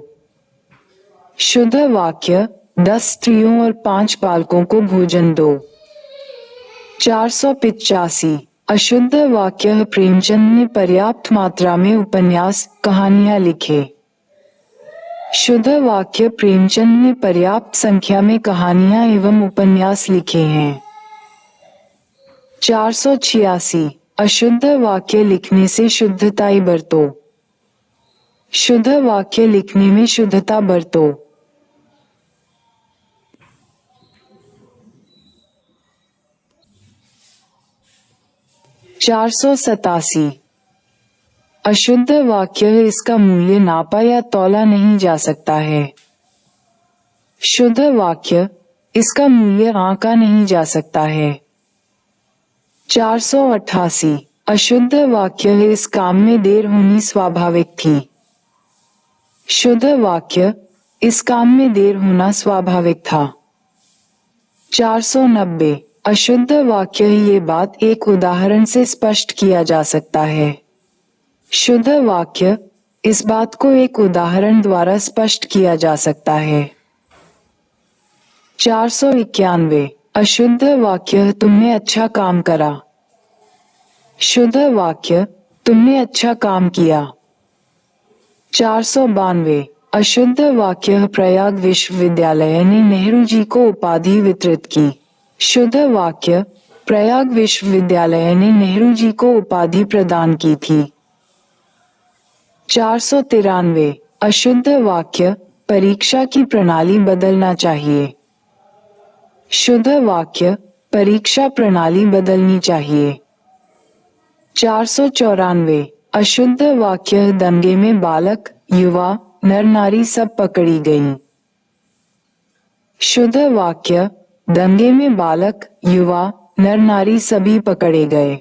शुद्ध वाक्य 10 स्त्रियों और 5 बालकों को भोजन दो। 485 अशुद्ध वाक्य प्रेमचंद ने पर्याप्त मात्रा में उपन्यास कहानियां लिखे। शुद्ध वाक्य प्रेमचंद ने पर्याप्त संख्या में कहानियां एवं उपन्यास लिखे हैं। 486 अशुद्ध वाक्य लिखने से शुद्धता बरतो। शुद्ध वाक्य लिखने में शुद्धता बरतो। 487 अशुद्ध वाक्य इसका मूल्य नापा या तौला नहीं जा सकता है। शुद्ध वाक्य इसका मूल्य आंका नहीं जा सकता है। 488 अशुद्ध वाक्य इस काम में देर होनी स्वाभाविक थी। शुद्ध वाक्य इस काम में देर होना स्वाभाविक था। 490 अशुद्ध वाक्य ये बात एक उदाहरण से स्पष्ट किया जा सकता है। शुद्ध वाक्य इस बात को एक उदाहरण द्वारा स्पष्ट किया जा सकता है। 491 अशुद्ध वाक्य तुमने अच्छा काम करा। शुद्ध वाक्य तुमने अच्छा काम किया। 492 अशुद्ध वाक्य प्रयाग विश्वविद्यालय ने नेहरू जी को उपाधि वितरित की। शुद्ध वाक्य प्रयाग विश्वविद्यालय ने नेहरू जी को उपाधि प्रदान की थी। 493 अशुद्ध वाक्य, परीक्षा की प्रणाली बदलना चाहिए। शुद्ध वाक्य, परीक्षा प्रणाली बदलनी चाहिए। 494 अशुद्ध वाक्य, दंगे में बालक, युवा, नर नारी सब पकड़ी गईं। शुद्ध वाक्य, दंगे में बालक, युवा, नर नारी सभी पकड़े गए।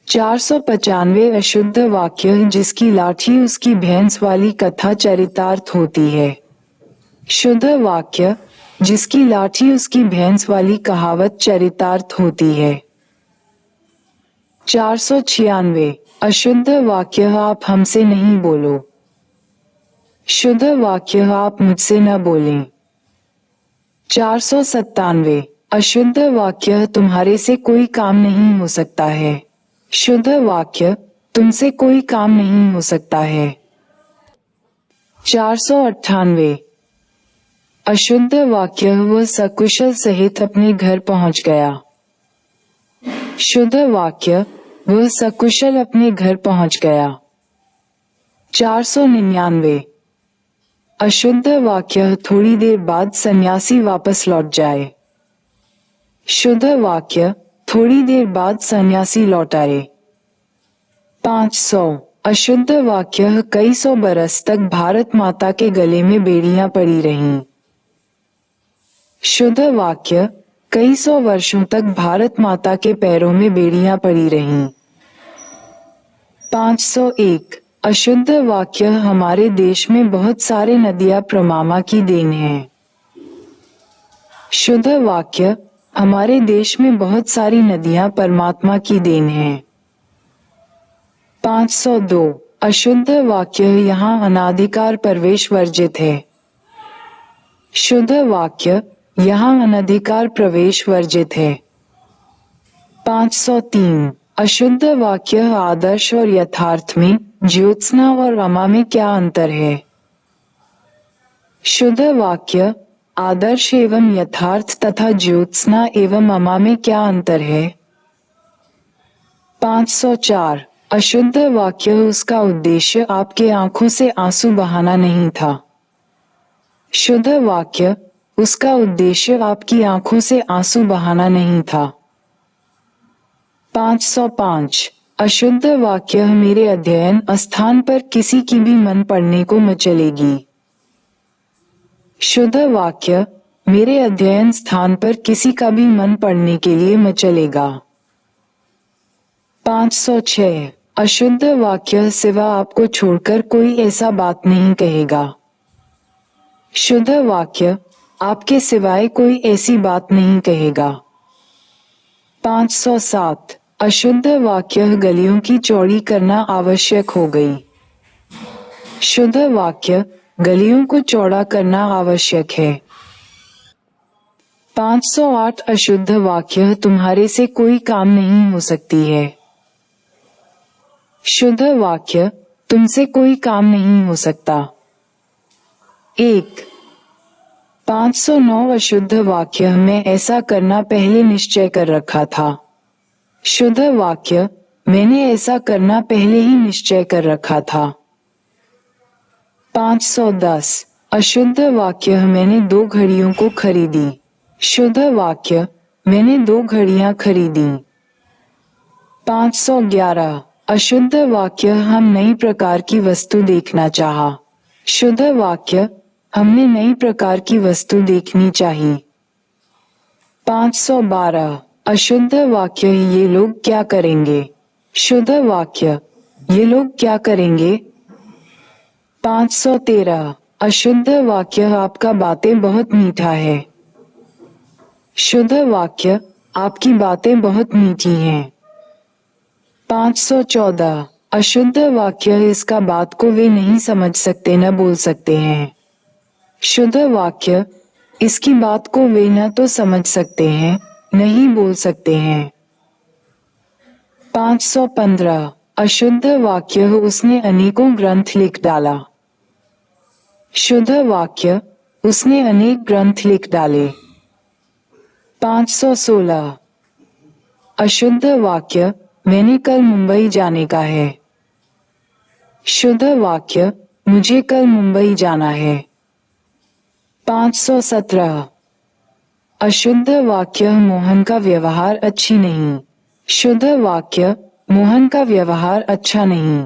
495 अशुद्ध वाक्य, जिसकी लाठी उसकी भैंस वाली कथा चरितार्थ होती है। शुद्ध वाक्य, जिसकी लाठी उसकी भैंस वाली कहावत चरितार्थ होती है। 496 अशुद्ध वाक्य, आप हमसे नहीं बोलो। शुद्ध वाक्य, आप मुझसे न बोलें। 497 अशुद्ध वाक्य, तुम्हारे से कोई काम नहीं हो सकता है। शुद्ध वाक्य, तुमसे कोई काम नहीं हो सकता है। 498 अशुद्ध वाक्य, वह सकुशल सहित अपने घर पहुंच गया। शुद्ध वाक्य, वह सकुशल अपने घर पहुंच गया। 499 अशुद्ध वाक्य, थोड़ी देर बाद सन्यासी वापस लौट जाए। शुद्ध वाक्य, थोड़ी देर बाद सन्यासी लौट आए। 500 अशुद्ध वाक्य, कई सौ बरस तक भारत माता के गले में बेड़ियां पड़ी रहीं। शुद्ध वाक्य, कई सौ वर्षों तक भारत माता के पैरों में बेड़ियां पड़ी रहीं। 501 अशुद्ध वाक्य, हमारे देश में बहुत सारे नदियां परमात्मा की देन है। शुद्ध वाक्य, हमारे देश में बहुत सारी नदियां परमात्मा की देन है। 502 अशुद्ध वाक्य, यहाँ अनाधिकार प्रवेश वर्जित है। शुद्ध वाक्य, यहाँ अनधिकार प्रवेश वर्जित है। 503 अशुद्ध वाक्य, आदर्श और यथार्थ में, ज्योत्सना और रमा में क्या अंतर है। शुद्ध वाक्य, आदर्श एवं यथार्थ तथा ज्योत्सना एवं अमा में क्या अंतर है। 504 अशुद्ध वाक्य, उसका उद्देश्य आपके आंखों से आंसू बहाना नहीं था। शुद्ध वाक्य, उसका उद्देश्य आपकी आंखों से आंसू बहाना नहीं था। 505 अशुद्ध वाक्य, मेरे अध्ययन स्थान पर किसी की भी मन पड़ने को मचलेगी। शुद्ध वाक्य, मेरे अध्ययन स्थान पर किसी का भी मन पड़ने के लिए मचलेगा। 506 अशुद्ध वाक्य, सिवा आपको छोड़कर कोई ऐसा बात नहीं कहेगा। शुद्ध वाक्य, आपके सिवाय कोई ऐसी बात नहीं कहेगा। 507 अशुद्ध वाक्य, गलियों की चौड़ी करना आवश्यक हो गई। शुद्ध वाक्य, गलियों को चौड़ा करना आवश्यक है। 508 अशुद्ध वाक्य, तुम्हारे से कोई काम नहीं हो सकती है। शुद्ध वाक्य, तुमसे कोई काम नहीं हो सकता। 1 509 अशुद्ध वाक्य, मैं ऐसा करना पहले निश्चय कर रखा था। शुद्ध वाक्य, मैंने ऐसा करना पहले ही निश्चय कर रखा था। 510 अशुद्ध वाक्य, मैंने 2 घड़ियों को खरीदी। शुद्ध वाक्य, मैंने 2 घड़ियां खरीदी। 511 अशुद्ध वाक्य, हम नई प्रकार की वस्तु देखना चाहा। शुद्ध वाक्य, हमने नई प्रकार की वस्तु देखनी चाहिए। 512 अशुद्ध वाक्य, ये लोग क्या करेंगे। शुद्ध वाक्य, ये लोग क्या करेंगे। 513 अशुद्ध वाक्य, आपका बातें बहुत मीठा है। शुद्ध वाक्य, आपकी बातें बहुत मीठी हैं। 514 अशुद्ध वाक्य, इसका बात को वे नहीं समझ सकते न बोल सकते हैं। शुद्ध वाक्य, इसकी बात को वे न तो समझ सकते हैं नहीं बोल सकते हैं। 515 अशुद्ध वाक्य, उसने अनेकों ग्रंथ लिख डाला। शुद्ध वाक्य, उसने अनेक ग्रंथ लिख डाले। 516 अशुद्ध वाक्य, मैंने कल मुंबई जाने का है। शुद्ध वाक्य, मुझे कल मुंबई जाना है। 517 अशुद्ध वाक्य, मोहन का व्यवहार अच्छी नहीं। शुद्ध वाक्य, मोहन का व्यवहार अच्छा नहीं।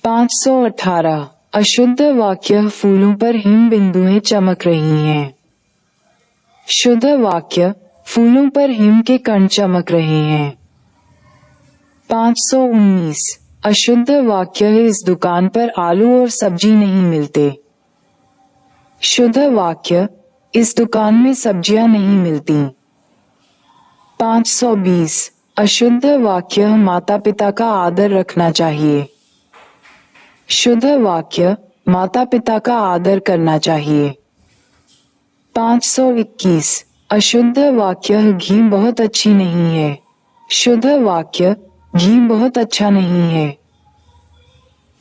518 अशुद्ध वाक्य, फूलों पर हिम बिंदुएं चमक रही हैं। शुद्ध वाक्य, फूलों पर हिम के कण चमक रहे हैं। 519 अशुद्ध वाक्य, इस दुकान पर आलू और सब्जी नहीं मिलते। शुद्ध वाक्य, इस दुकान में सब्जियां नहीं मिलती। 520 अशुद्ध वाक्य, माता पिता का आदर रखना चाहिए। शुद्ध वाक्य, माता पिता का आदर करना चाहिए। 521 अशुद्ध वाक्य, घी बहुत अच्छी नहीं है। शुद्ध वाक्य, घी बहुत अच्छा नहीं है।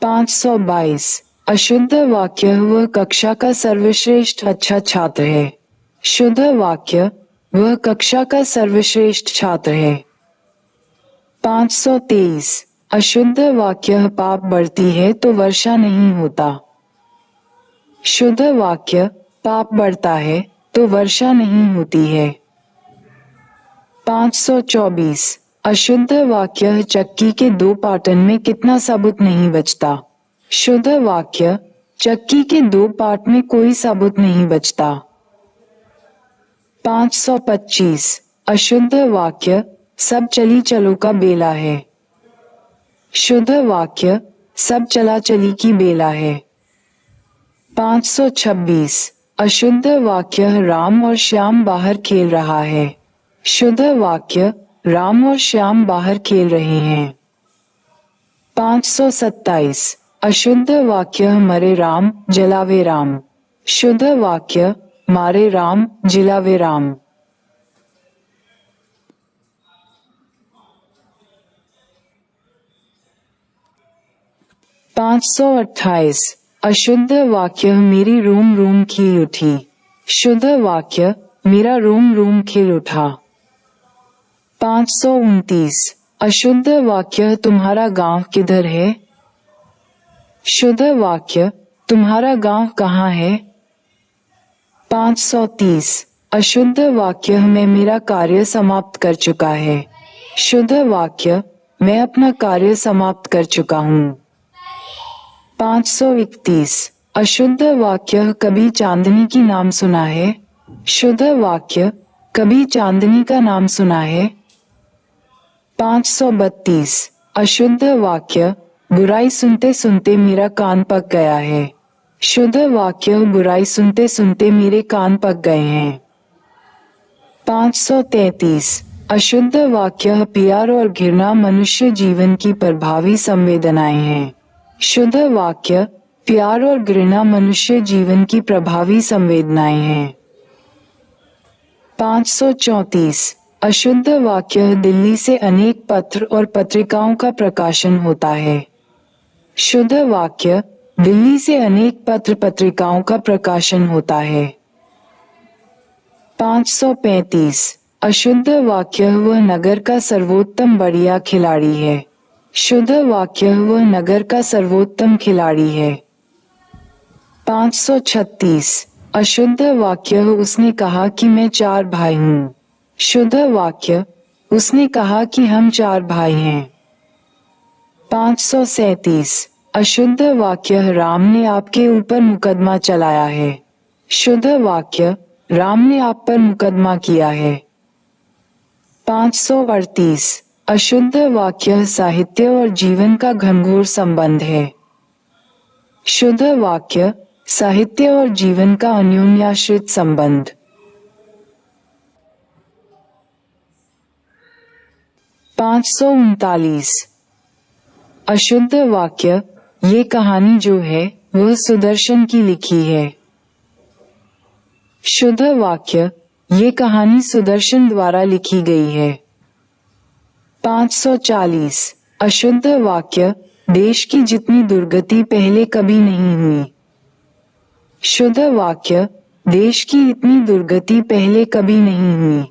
522 अशुद्ध वाक्य, वह कक्षा का सर्वश्रेष्ठ अच्छा छात्र है। शुद्ध वाक्य, वह कक्षा का सर्वश्रेष्ठ छात्र है। 523 अशुद्ध वाक्य, पाप बढ़ती है तो वर्षा नहीं होता। शुद्ध वाक्य, पाप बढ़ता है तो वर्षा नहीं होती है। 524 अशुद्ध वाक्य, चक्की के दो पार्टन में कितना साबुत नहीं बचता। शुद्ध वाक्य, चक्की के दो पार्ट में कोई साबुत नहीं बचता। 525 अशुद्ध वाक्य, सब चली चलो का बेला है। शुद्ध वाक्य, सब चला चली की बेला है। 526 अशुद्ध वाक्य, राम और श्याम बाहर खेल रहा है। शुद्ध वाक्य, राम और श्याम बाहर खेल रहे हैं। 527 अशुद्ध वाक्य, मरे राम जलावे राम। शुद्ध वाक्य, मारे राम जिलावे राम। 528 अशुद्ध वाक्य, मेरी रोम रोम खिल उठी। शुद्ध वाक्य, मेरा रोम रोम खिल उठा। 529 अशुद्ध वाक्य, तुम्हारा गांव किधर है। शुद्ध वाक्य, तुम्हारा गांव कहाँ है। 530 अशुद्ध वाक्य, मैं मेरा कार्य समाप्त कर चुका है। शुद्ध वाक्य, मैं अपना कार्य समाप्त कर चुका हूँ। 531 अशुद्ध वाक्य, कभी चांदनी की नाम सुना है। शुद्ध वाक्य, कभी चांदनी का नाम सुना है। 532 अशुद्ध वाक्य, बुराई सुनते सुनते मेरा कान पक गया है। शुद्ध वाक्य, बुराई सुनते सुनते मेरे कान पक गए हैं। 533 अशुद्ध वाक्य, प्यार और घृणा मनुष्य जीवन की प्रभावी संवेदनाएं हैं। शुद्ध वाक्य, प्यार और घृणा मनुष्य जीवन की प्रभावी संवेदनाएं हैं। 534 अशुद्ध वाक्य, दिल्ली से अनेक पत्र और पत्रिकाओं का प्रकाशन होता है। शुद्ध वाक्य, दिल्ली से अनेक पत्र पत्रिकाओं का प्रकाशन होता है। 535 अशुद्ध वाक्य, वह नगर का सर्वोत्तम बढ़िया खिलाड़ी है। शुद्ध वाक्य, वह नगर का सर्वोत्तम खिलाड़ी है। 536 अशुद्ध वाक्य, उसने कहा कि मैं 4 भाई हूँ। शुद्ध वाक्य, उसने कहा कि हम 4 भाई हैं। 537 अशुद्ध वाक्य, राम ने आपके ऊपर मुकदमा चलाया है। शुद्ध वाक्य, राम ने आप पर मुकदमा किया है। 538 अशुद्ध वाक्य, साहित्य और जीवन का घनघोर संबंध है। शुद्ध वाक्य, साहित्य और जीवन का अन्योन्याश्रित संबंध। 539 अशुद्ध वाक्य, ये कहानी जो है वह सुदर्शन की लिखी है। शुद्ध वाक्य, ये कहानी सुदर्शन द्वारा लिखी गई है। 540 अशुद्ध वाक्य, देश की जितनी दुर्गति पहले कभी नहीं हुई। शुद्ध वाक्य, देश की इतनी दुर्गति पहले कभी नहीं हुई।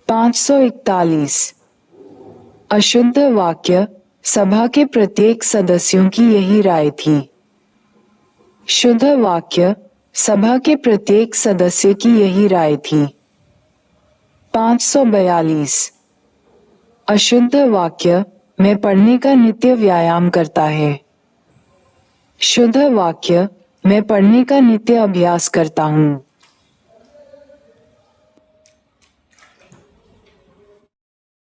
541। अशुद्ध वाक्य, सभा के प्रत्येक सदस्यों की यही राय थी। शुद्ध वाक्य, सभा के प्रत्येक सदस्य की यही राय थी। 542। अशुद्ध वाक्य, मैं पढ़ने का नित्य व्यायाम करता है। शुद्ध वाक्य, मैं पढ़ने का नित्य अभ्यास करता हूँ।